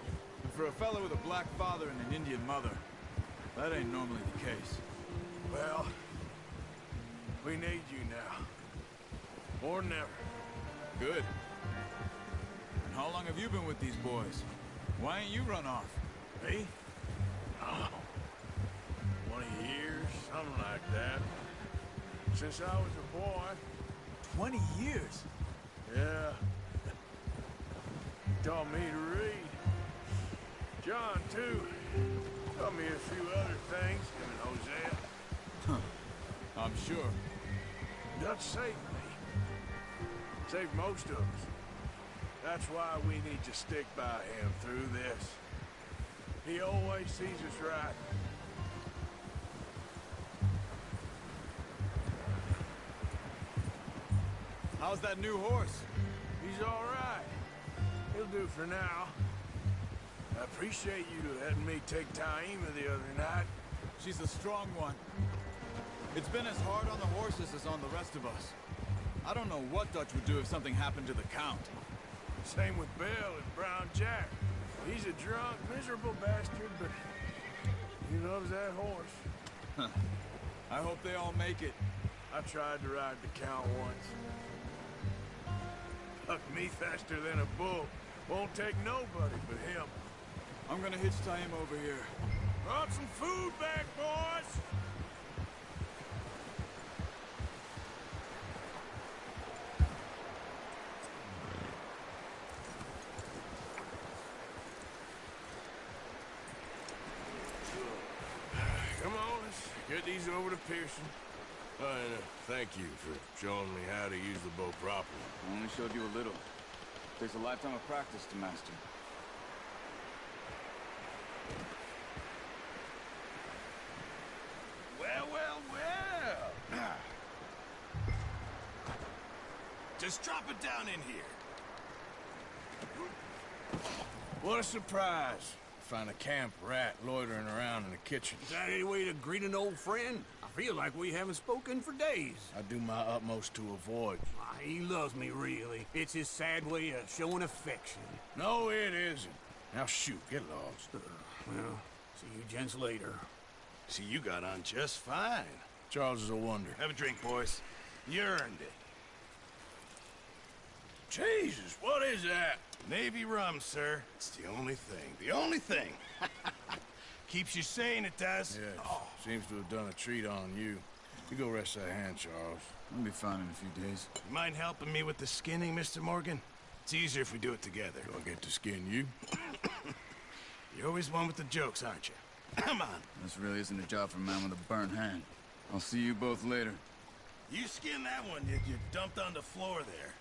And for a fellow with a black father and an Indian mother, that ain't normally the case. Well, we need you now. More than ever. Good. And how long have you been with these boys? Why ain't you run off? Me? Oh, 20 years, something like that. Since I was a boy. 20 years? Yeah. Taught me to read. John, too. Taught me a few other things, him and Hosea. Huh. I'm sure. Dutch saved me. Saved most of us. That's why we need to stick by him through this. He always sees us right. How's that new horse? He's all right. He'll do for now. I appreciate you letting me take Taima the other night. She's a strong one. It's been as hard on the horses as on the rest of us. I don't know what Dutch would do if something happened to the Count. Same with Bill and Brown Jack. He's a drunk, miserable bastard, but he loves that horse. I hope they all make it. I tried to ride the Count once. Bucked me faster than a bull. Won't take nobody but him. I'm gonna hitch Taima over here. Brought some food back, boys! Come on, let's get these over to Pearson. And thank you for showing me how to use the bow properly. I only showed you a little. Takes a lifetime of practice to master. Well, well, well. Just drop it down in here. What a surprise. Find a camp rat loitering around in the kitchen. Is that any way to greet an old friend? I feel like we haven't spoken for days. I do my utmost to avoid you. He loves me, really. It's his sad way of showing affection. No, it isn't. Now shoot, get lost. Well, see you gents later. See, you got on just fine. Charles is a wonder. Have a drink, boys. You earned it. Jesus, what is that? Navy rum, sir. It's the only thing. The only thing. Keeps you sane, it does. Yes. Seems to have done a treat on you. You go rest that hand, Charles. I'll be fine in a few days. You mind helping me with the skinning, Mr. Morgan? It's easier if we do it together. Do I get to skin you? You're always one with the jokes, aren't you? Come on. This really isn't a job for a man with a burnt hand. I'll see you both later. You skin that one you dumped on the floor there.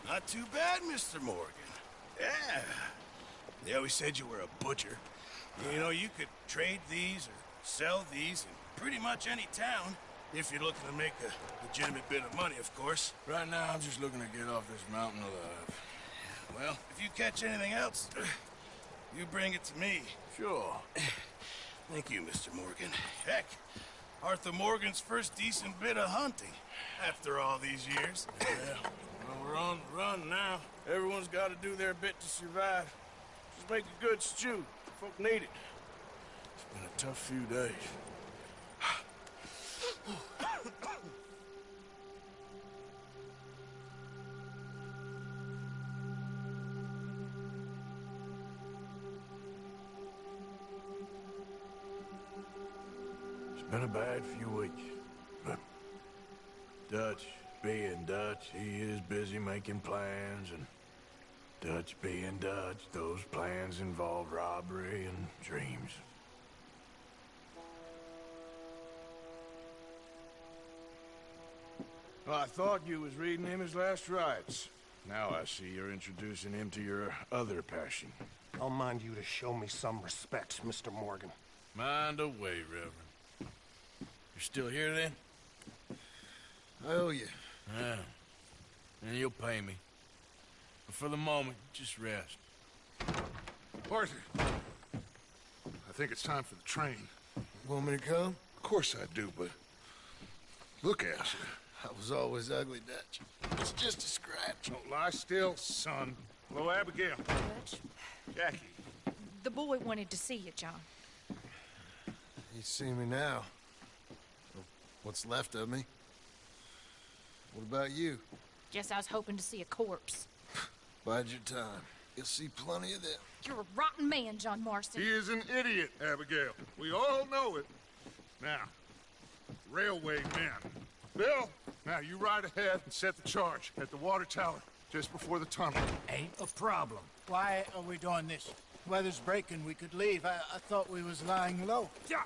Not too bad, Mr. Morgan. Yeah. They always said you were a butcher. You know, you could trade these or sell these in pretty much any town, if you're looking to make a legitimate bit of money, of course. Right now, I'm just looking to get off this mountain alive. Well, if you catch anything else, you bring it to me. Sure. Thank you, Mr. Morgan. Heck, Arthur Morgan's first decent bit of hunting after all these years. Yeah, well, we're on the run now. Everyone's got to do their bit to survive. Just make a good stew. Folk need it. It's been a tough few days. It's been a bad few weeks, but Dutch being Dutch, he is busy making plans, and Dutch being Dutch, those plans involve robbery and dreams. Well, I thought you was reading him his last rites. Now I see you're introducing him to your other passion. I'll mind you to show me some respect, Mr. Morgan. Mind away, Reverend. You're still here, then? I owe you. Yeah. And you'll pay me. But for the moment, just rest. Arthur, I think it's time for the train. Want me to come? Of course I do, but look at you. I was always ugly, Dutch. It's just a scratch. Don't lie still, son. Hello, Abigail. Dutch, Jackie. the boy wanted to see you, John. He's seen me now. What's left of me? What about you? Guess I was hoping to see a corpse. Bide your time. You'll see plenty of them. You're a rotten man, John Marston. He is an idiot, Abigail. We all know it. Now, railway men. Bill, now you ride ahead and set the charge at the water tower just before the tunnel. Ain't a problem. Why are we doing this? Weather's breaking. We could leave. I thought we was lying low. Yeah,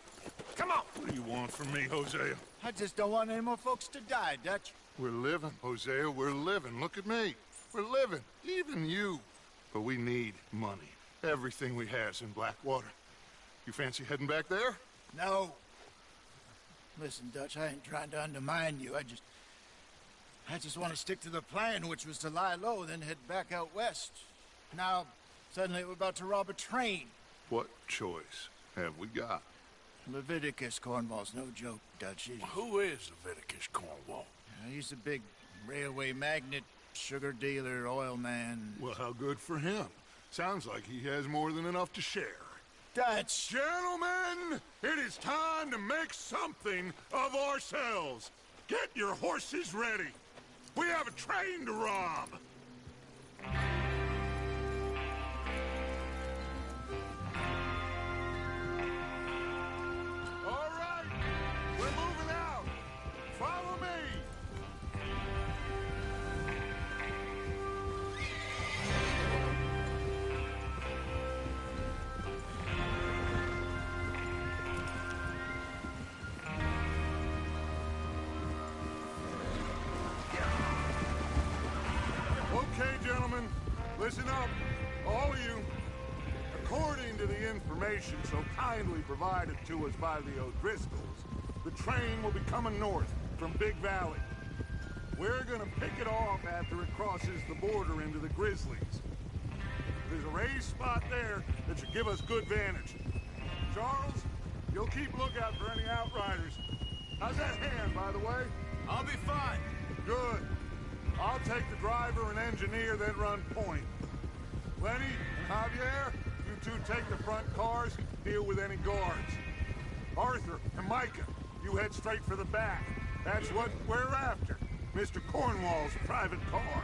come on. What do you want from me, Hosea? I just don't want any more folks to die, Dutch. We're living, Hosea. We're living. Look at me. We're living. Even you. But we need money. Everything we has in Blackwater. You fancy heading back there? No. Listen, Dutch, I ain't trying to undermine you. I just want to stick to the plan, which was to lie low, then head back out west. Now, suddenly we're about to rob a train. What choice have we got? Leviticus Cornwall's no joke, Dutch. Who is Leviticus Cornwall? He's a big railway magnate, sugar dealer, oil man. Well, how good for him. Sounds like he has more than enough to share. Dutch! Gentlemen, it is time to make something of ourselves. Get your horses ready. We have a train to rob. All right, we're moving out. Follow me. Okay, gentlemen, listen up, all of you. According to the information so kindly provided to us by the O'Driscolls, the train will be coming north from Big Valley. We're gonna pick it off after it crosses the border into the Grizzlies. There's a raised spot there that should give us good vantage. Charles, you'll keep lookout for any outriders. How's that hand, by the way? I'll be fine. Good. I'll take the driver and engineer, then run point. Lenny and Javier, you two take the front cars, deal with any guards. Arthur and Micah, you head straight for the back. That's what we're after. Mr. Cornwall's private car.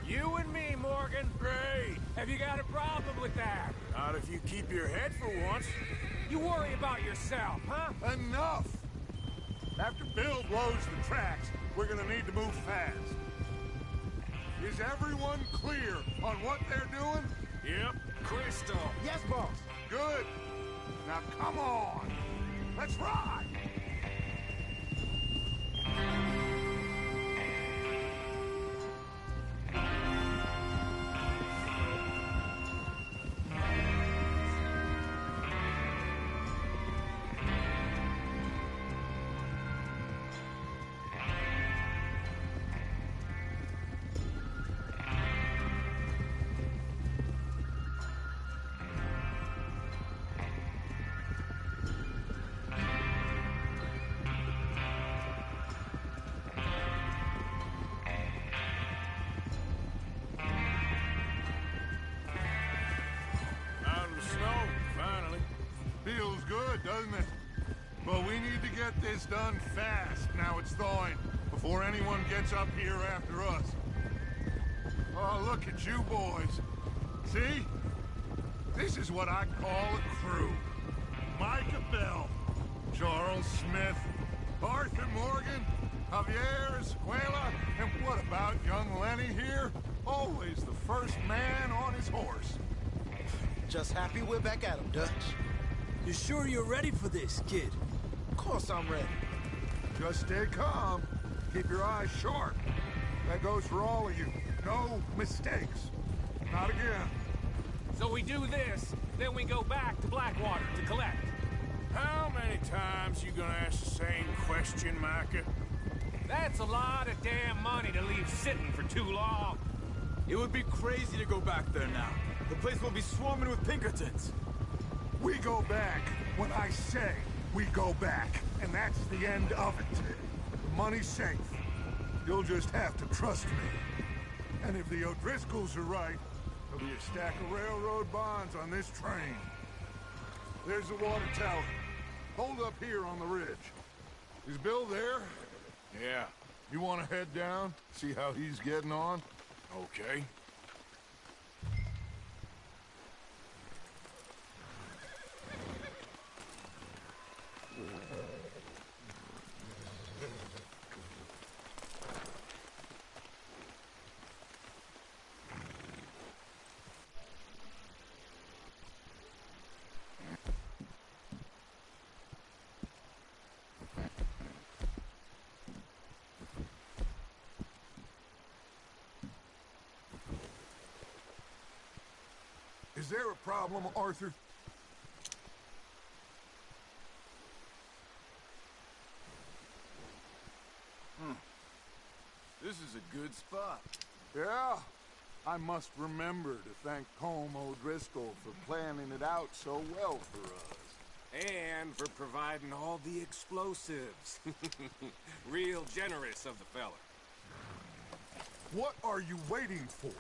You and me, Morgan. Great. Have you got a problem with that? Not if you keep your head for once. You worry about yourself, huh? Enough! After Bill blows the tracks, we're gonna need to move fast. Is everyone clear on what they're doing? Yep. Crystal. Yes, boss. Good. Now come on. Let's ride. need to get this done fast, now it's thawing, before anyone gets up here after us. Oh, look at you boys. See? This is what I call a crew. Micah Bell, Charles Smith, Arthur Morgan, Javier Escuela, and what about young Lenny here? Always the first man on his horse. Just happy we're back at him, Dutch. You sure you're ready for this, kid? Of course I'm ready. Just stay calm. Keep your eyes sharp. That goes for all of you. No mistakes. Not again. So we do this, then we go back to Blackwater to collect. How many times you gonna ask the same question, Micah? That's a lot of damn money to leave sitting for too long. It would be crazy to go back there now. The place will be swarming with Pinkertons. We go back when I say we go back, and that's the end of it. The money's safe. You'll just have to trust me. And if the O'Driscolls are right, there'll be a stack of railroad bonds on this train. There's the water tower. Hold up here on the ridge. Is Bill there? Yeah. You want to head down, see how he's getting on? Okay. Is there a problem, Arthur? This is a good spot. Yeah. I must remember to thank Colm O'Driscoll for planning it out so well for us. And for providing all the explosives. Real generous of the fella. What are you waiting for?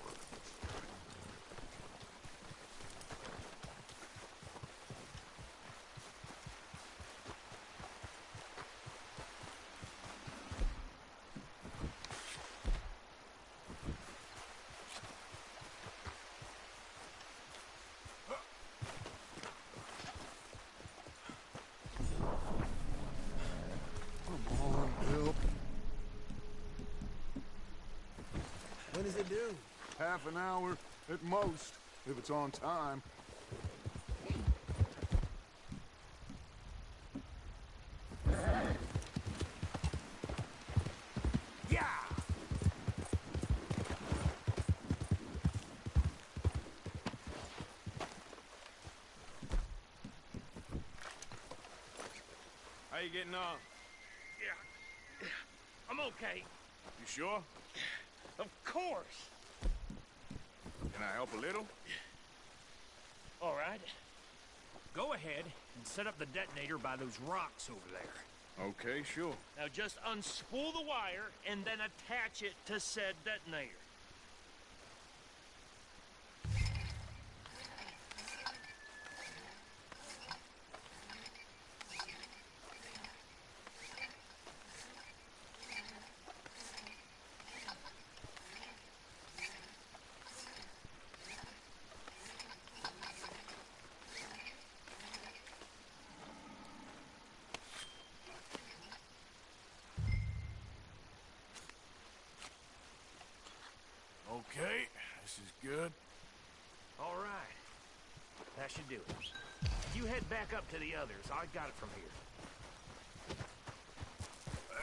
When does it due? Half an hour at most, if it's on time. Yeah! How you getting on? Yeah. I'm okay. You sure? Of course. Can I help a little? All right. Go ahead and set up the detonator by those rocks over there. Okay, sure. Now just unspool the wire and then attach it to said detonator. Okay, this is good. All right. That should do it. You head back up to the others. I got it from here.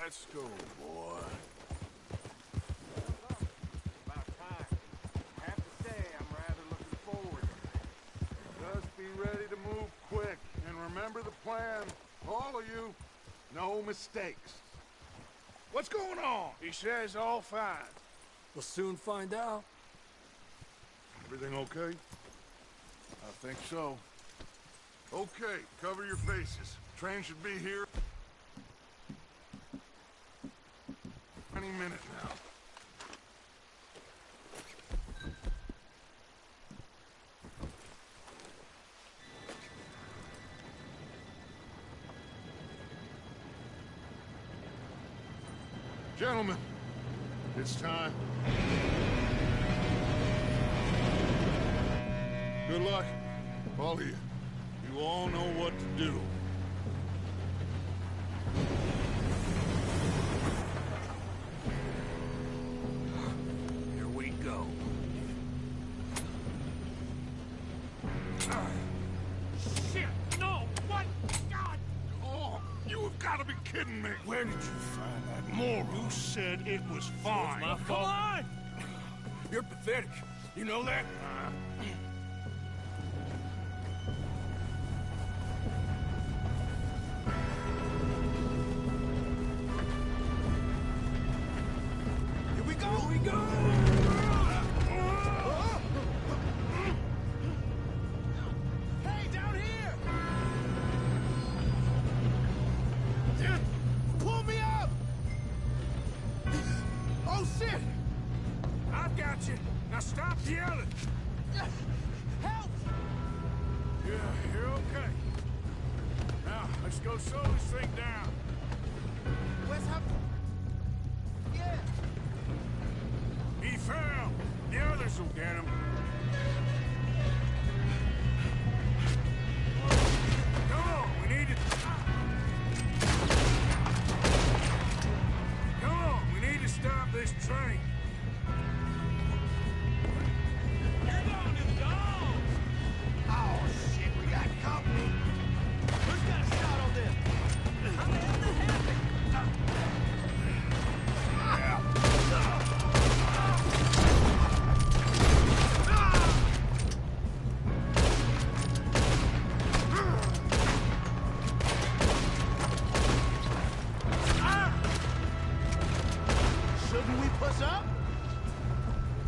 Let's go, boy. About time. I have to say, I'm rather looking forward to it. Just be ready to move quick, and remember the plan. All of you, no mistakes. What's going on? He says all fine. We'll soon find out. Everything okay? I think so. Okay, cover your faces. Train should be here any minute now. Gentlemen, it's time. Good luck, all of you. You all know what to do. Here we go. Shit! No! What? God! Oh, you have got to be kidding me! Where did you find that moron? You said it was fine. My fault. Come on! You're pathetic. You know that? Here we go! Here we go! Hey, down here! Pull me up! Oh, shit! I've got you. Now stop yelling. Help! Yeah, you're okay. Now, let's go slow this thing down. Where's Humphrey? Yeah. He fell. The others will get him. Come on, we need to... Come on, we need to stop this train. Oh, shit, we got company. Who's got a shot on this? How the hell did that happen? Shouldn't we push up?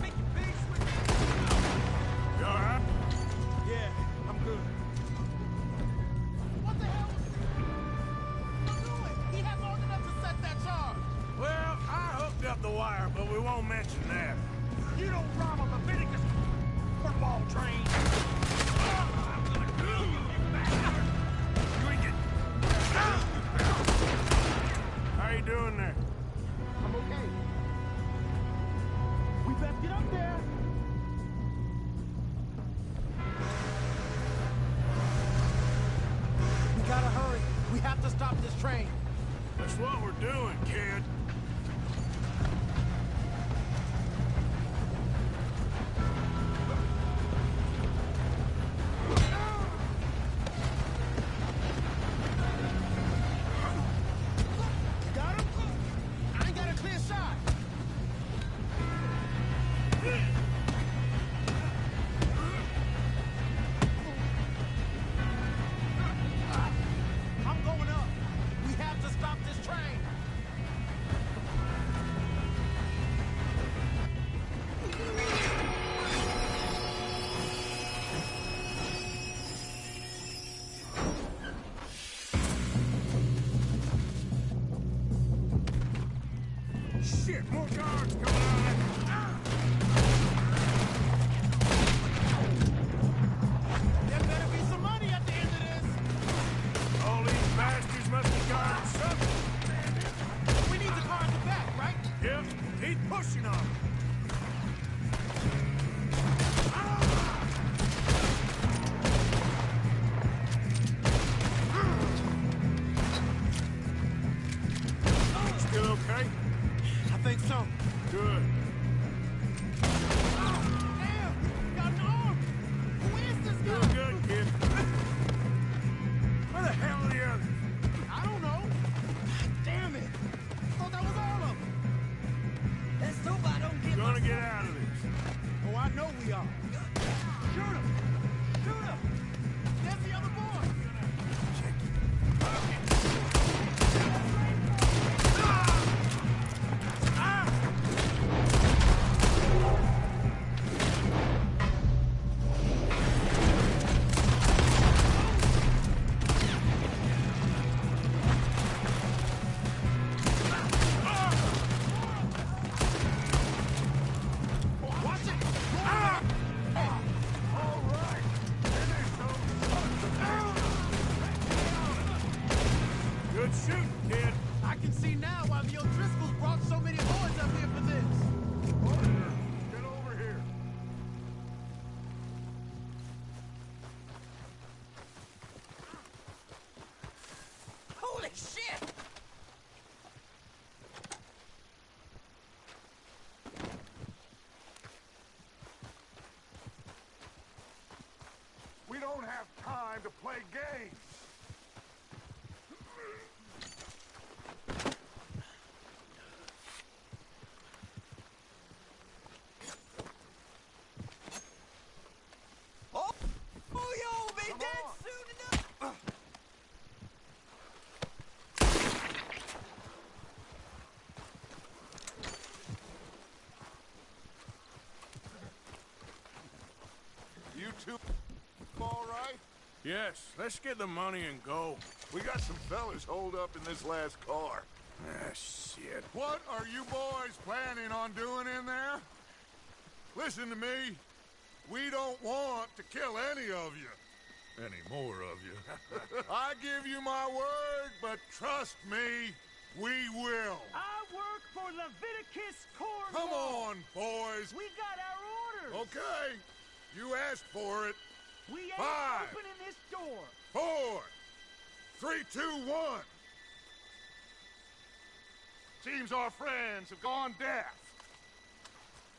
Make your peace with me. You all right? Yeah, I'm good. What the hell was he doing? He had long enough to set that charge. Well, I hooked up the wire, but we won't mention that. You don't rob a Leviticus football train. How you doing there? I'm okay. We better get up there. We gotta hurry. We have to stop this train. That's what we're doing, kid. Got him? I ain't got a clear shot. I'm going up. We have to stop this train. Shit, more guards coming out. There better be some money at the end of this. All these bastards must be guarding something. We need the car in the back, right? Yep, he's pushing on them. Still okay? I think so. Good. Damn! Got an arm! Who is this You're guy? good, kid. Where the hell are the others? I don't know. Damn it! I thought that was all of them. Let's hope I don't get Gonna get out of this. Oh, I know we are. Shoot him! Shoot him! There's the other boy! out why the O'Driscolls brought so many boys up here for this. Parker, get over here. Holy shit! We don't have time to play games. Oh, you'll be Come dead on. soon enough! You two all right? Yes, let's get the money and go. We got some fellas holed up in this last car. Ah, shit. What are you boys planning on doing in there? Listen to me. We don't want to kill any of you. Any more of you. I give you my word, but trust me, we will. I work for Leviticus Corps. Come on, boys. We got our orders. Okay. You asked for it. We ain't 5, opening this door. 4, 3, 2, 1. Seems our friends have gone deaf.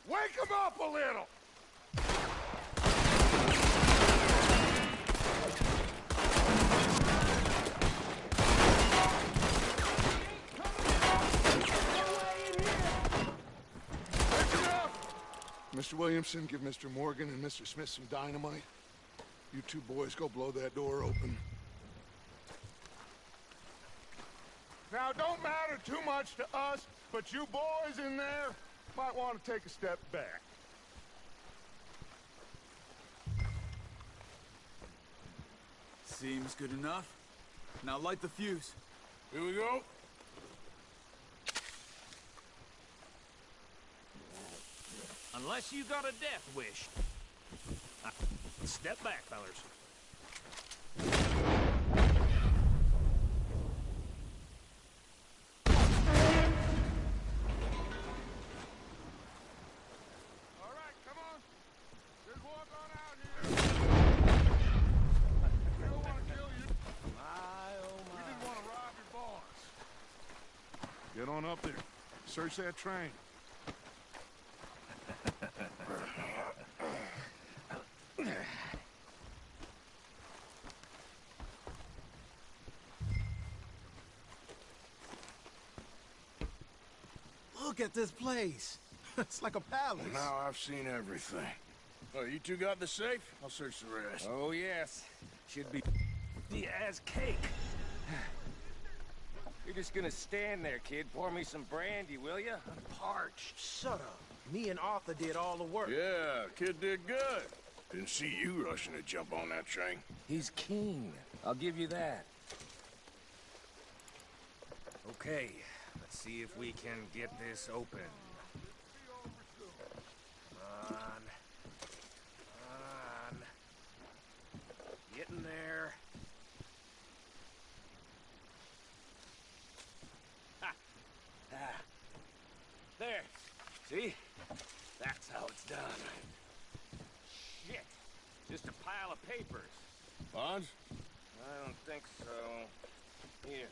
Wake them up a little. That's enough. Mr. Williamson, give Mr. Morgan and Mr. Smith some dynamite. You two boys go blow that door open. Now, don't matter too much to us, but you boys in there might want to take a step back. Seems good enough. Now light the fuse. Here we go. Unless you got a death wish. Step back, fellers. All right, come on. Just walk on out here. We don't want to kill you. We didn't want to rob your boss. Get on up there. Search that train. Look at this place. It's like a palace. Now I've seen everything. Oh, you two got the safe? I'll search the rest. Oh, yes. Should be as cake. You're just gonna stand there, kid. Pour me some brandy, will ya? I'm parched. Shut up. Me and Arthur did all the work. Yeah, kid did good. Didn't see you rushing to jump on that train. He's keen. I'll give you that. Okay, let's see if we can get this open. Come on. Come on. Getting there. Ha! Ah. There. See? That's how it's done. Shit. Just a pile of papers. Bonds? I don't think so. Here.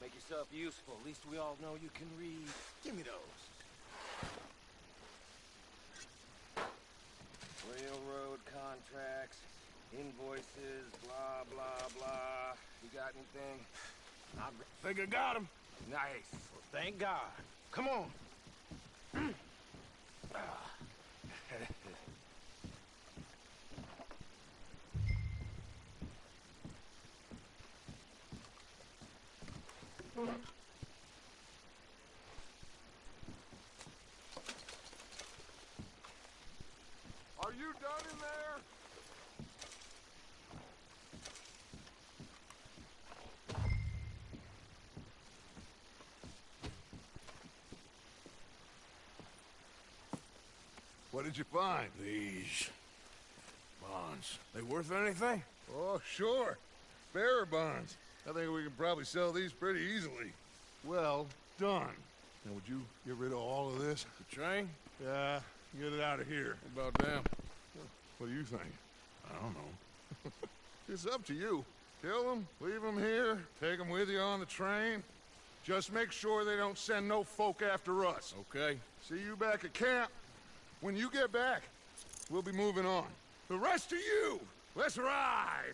Make yourself useful. At least we all know you can read. Give me those. Railroad contracts, invoices, blah, blah, blah. You got anything? I think I got him. Nice. Well, thank God. Come on. Are you done in there? What did you find? These bonds. They worth anything? Oh, sure. Bearer bonds. I think we can probably sell these pretty easily. Well, done. Now, would you get rid of all of this? The train? Yeah, get it out of here. What about them? What do you think? I don't know. It's up to you. Kill them, leave them here, take them with you on the train. Just make sure they don't send no folk after us. Okay. See you back at camp. When you get back, we'll be moving on. The rest of you, let's ride!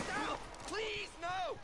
Stop! Please, no!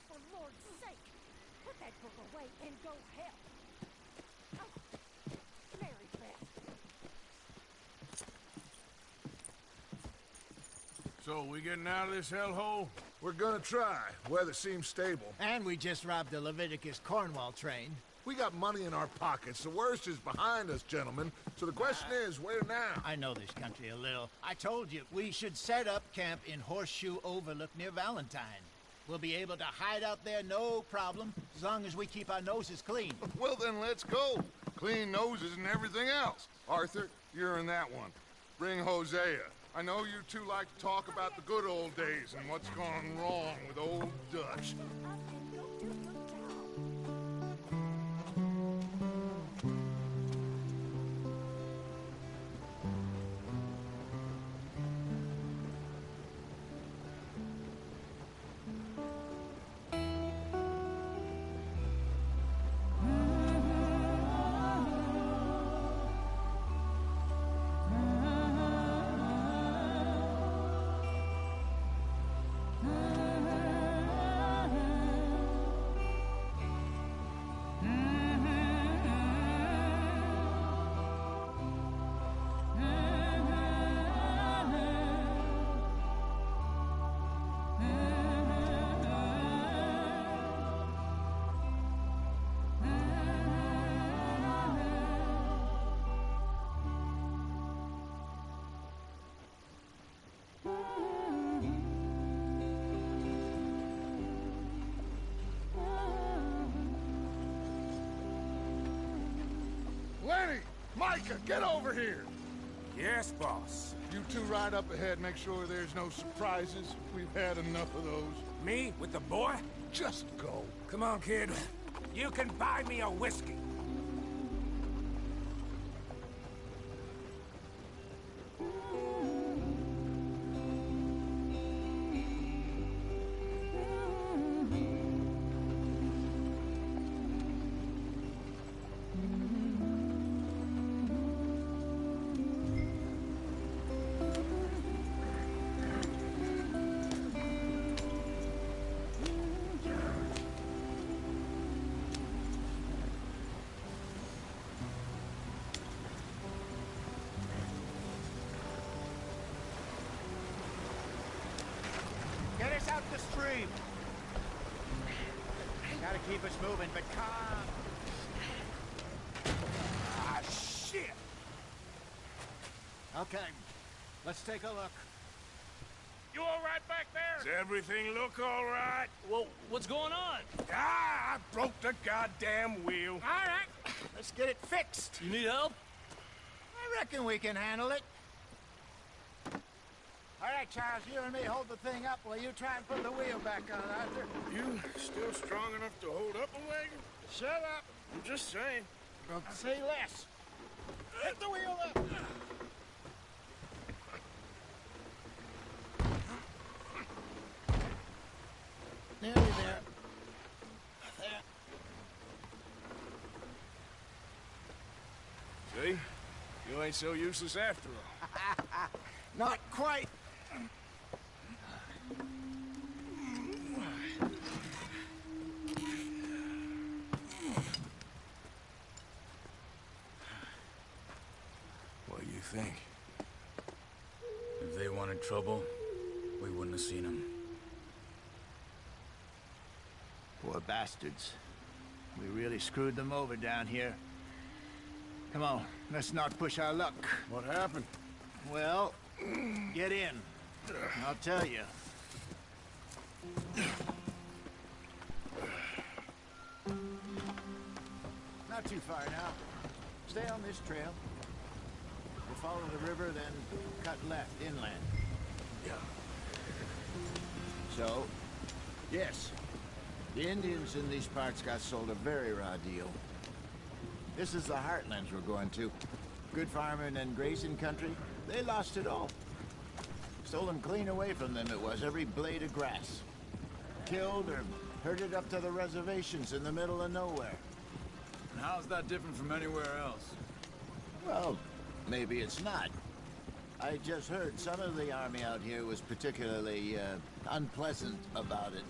For Lord's sake, put that book away and go help. Oh, Mary Beth. So, we getting out of this hellhole? We're gonna try. Weather seems stable. And we just robbed the Leviticus Cornwall train. We got money in our pockets. The worst is behind us, gentlemen. So the question is, where now? I know this country a little. I told you, we should set up camp in Horseshoe Overlook near Valentine. We'll be able to hide out there no problem, as long as we keep our noses clean. Well, then let's go. Clean noses and everything else. Arthur, you're in that one. Bring Hosea. I know you two like to talk about the good old days and what's gone wrong with old Dutch. Lenny! Micah, get over here! Yes, boss. You two ride up ahead, make sure there's no surprises. We've had enough of those. Me? With the boy? Just go. Come on, kid. You can buy me a whiskey. stream. Gotta keep us moving, but calm. Ah, shit! Okay, let's take a look. You all right back there? Does everything look all right? Well, what's going on? Ah, I broke the goddamn wheel. All right, let's get it fixed. You need help? I reckon we can handle it. All right, Charles, you and me hold the thing up while you try and put the wheel back on, Arthur. You still strong enough to hold up a wagon? Shut up. I'm just saying. Well, say less. Get the wheel up. Nearly there. There. See? You ain't so useless after all. Not quite. What do you think? If they wanted trouble, we wouldn't have seen them. Poor bastards. We really screwed them over down here. Come on, let's not push our luck. What happened? Well, get in. I'll tell you. Not too far now. Stay on this trail. We'll follow the river, then cut left inland. Yeah. So, yes, the Indians in these parts got sold a very raw deal. This is the heartlands we're going to. Good farming and grazing country, they lost it all. Stolen clean away from them it was, every blade of grass. Killed or herded up to the reservations in the middle of nowhere. And how's that different from anywhere else? Well, maybe it's not. I just heard some of the army out here was particularly, unpleasant about it.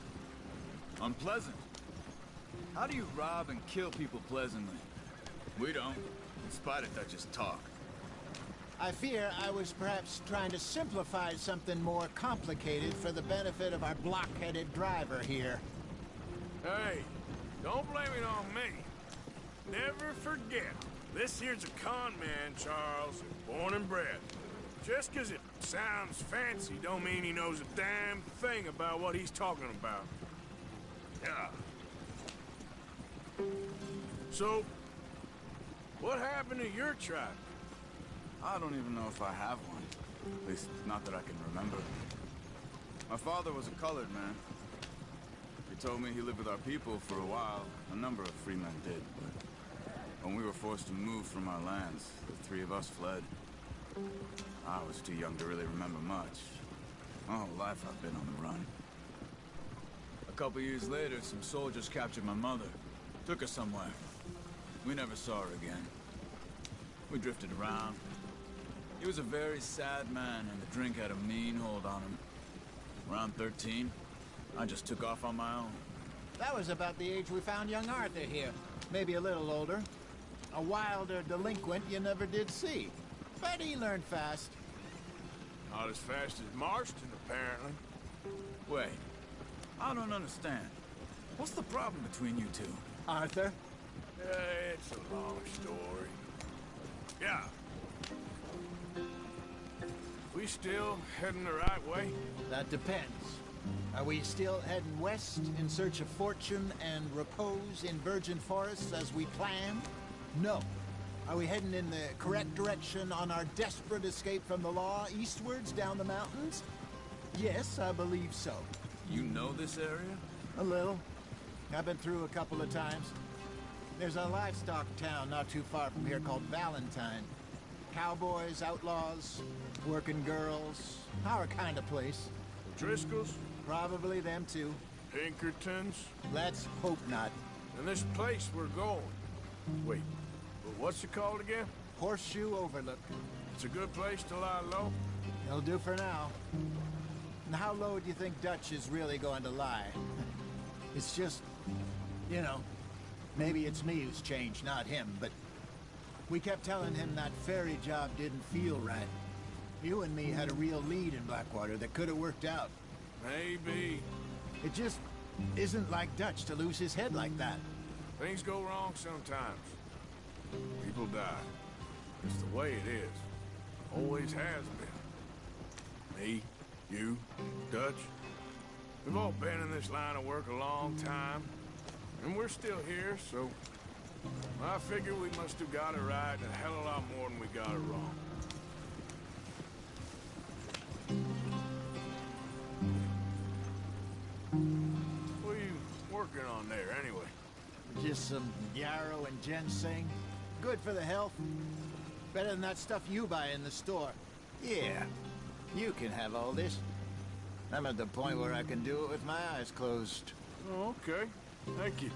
Unpleasant? How do you rob and kill people pleasantly? We don't, in spite of Dutch's talk. I fear I was perhaps trying to simplify something more complicated for the benefit of our block-headed driver here. Hey, don't blame it on me. Never forget, this here's a con man, Charles, born and bred. Just 'cause it sounds fancy don't mean he knows a damn thing about what he's talking about. Yeah. So, what happened to your tribe? I don't even know if I have one. At least, not that I can remember. My father was a colored man. He told me he lived with our people for a while. A number of free men did, but when we were forced to move from our lands, the three of us fled. I was too young to really remember much. My whole life I've been on the run. A couple years later, some soldiers captured my mother. Took her somewhere. We never saw her again. We drifted around. He was a very sad man, and the drink had a mean hold on him. Around 13, I just took off on my own. That was about the age we found young Arthur here. Maybe a little older. A wilder delinquent you never did see. But he learned fast. Not as fast as Marston, apparently. Wait, I don't understand. What's the problem between you two? Arthur? It's a long story. Yeah. We still heading the right way? That depends. Are we still heading west in search of fortune and repose in virgin forests as we planned? No. Are we heading in the correct direction on our desperate escape from the law eastwards down the mountains? Yes, I believe so. You know this area? A little. I've been through a couple of times. There's a livestock town not too far from here called Valentine. Cowboys, outlaws, working girls, our kind of place. The Driscolls? Probably them too. Pinkertons? Let's hope not. And this place we're going. Wait, but what's it called again? Horseshoe Overlook. It's a good place to lie low? It'll do for now. And how low do you think Dutch is really going to lie? It's just, you know, maybe it's me who's changed, not him, but we kept telling him that ferry job didn't feel right. You and me had a real lead in Blackwater that could have worked out. Maybe. It just isn't like Dutch to lose his head like that. Things go wrong sometimes. People die. It's the way it is. Always has been. Me, you, Dutch. We've all been in this line of work a long time. And we're still here, so... I figure we must have got it right a hell of a lot more than we got it wrong. What are you working on there, anyway? Just some yarrow and ginseng. Good for the health. Better than that stuff you buy in the store. Yeah, you can have all this. I'm at the point where I can do it with my eyes closed. Oh, okay. Thank you.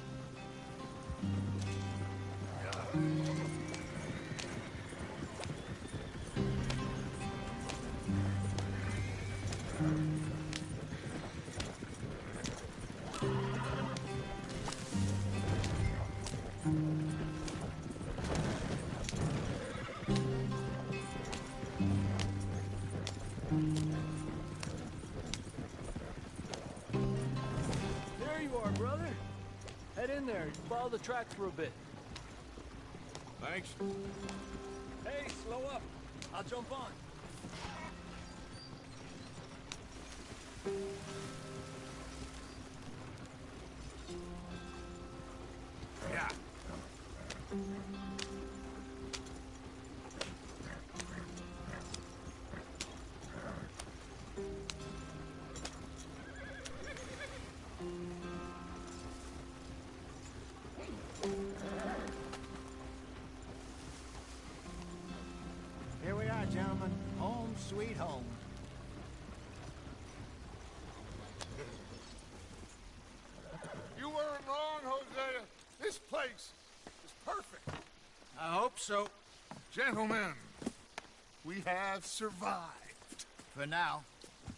There you are, brother. Head in there. Follow the tracks for a bit. Thanks. Hey, slow up. I'll jump on. Yeah. Here we are, gentlemen. Home sweet home. You weren't wrong, Hosea. This place is perfect. I hope so. Gentlemen, we have survived. For now.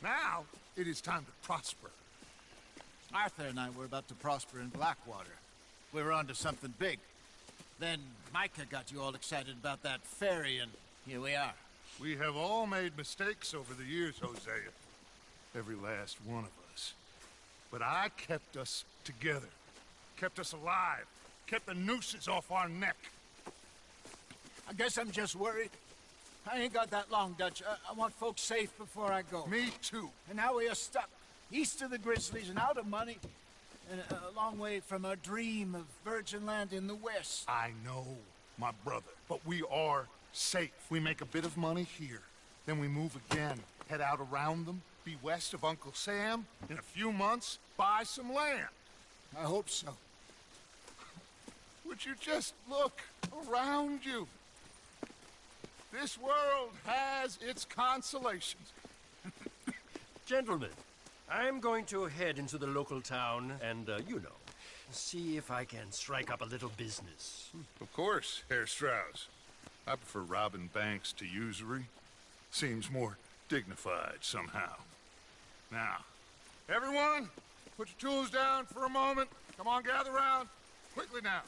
Now, it is time to prosper. Arthur and I were about to prosper in Blackwater. We were onto something big. Then Micah got you all excited about that ferry, and here we are. We have all made mistakes over the years, Hosea. Every last one of us. But I kept us together. Kept us alive. Kept the nooses off our neck. I guess I'm just worried. I ain't got that long, Dutch. I want folks safe before I go. Me too. And now we are stuck east of the Grizzlies and out of money, and a long way from our dream of virgin land in the west. I know, my brother, but we are safe. We make a bit of money here, then we move again, head out around them, be west of Uncle Sam, in a few months, buy some land. I hope so. Would you just look around you? This world has its consolations. Gentlemen, I'm going to head into the local town and, you know, see if I can strike up a little business. Of course, Herr Strauss. I prefer robbing banks to usury. Seems more dignified somehow. Now, everyone, put your tools down for a moment. Come on, gather round. Quickly now.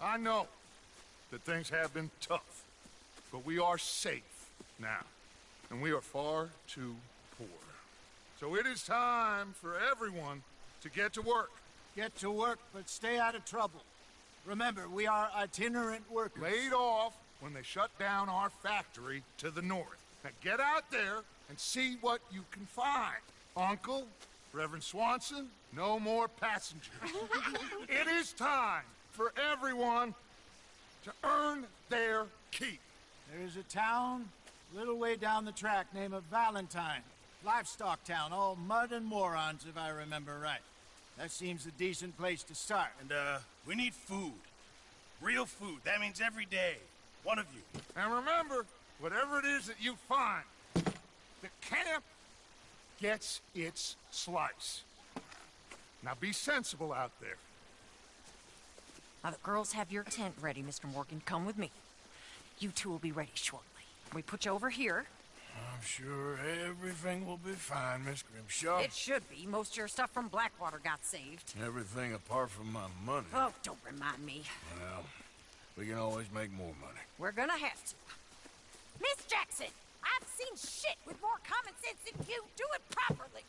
I know that things have been tough, but we are safe now, and we are far too poor. So it is time for everyone to get to work. Get to work, but stay out of trouble. Remember, we are itinerant workers. Laid off when they shut down our factory to the north. Now get out there and see what you can find. Uncle, Reverend Swanson, no more passengers. It is time for everyone to earn their keep. There is a town a little way down the track named Valentine. Livestock town, all mud and morons, if I remember right. That seems a decent place to start. And, we need food. Real food. That means every day. One of you. And remember, whatever it is that you find, the camp gets its slice. Now be sensible out there. Now the girls have your tent ready, Mr. Morgan. Come with me. You two will be ready shortly. We put you over here. I'm sure everything will be fine, Miss Grimshaw. It should be. Most of your stuff from Blackwater got saved. Everything apart from my money. Oh, don't remind me. Well, we can always make more money. We're gonna have to. Miss Jackson, I've seen shit with more common sense than you. Do it properly.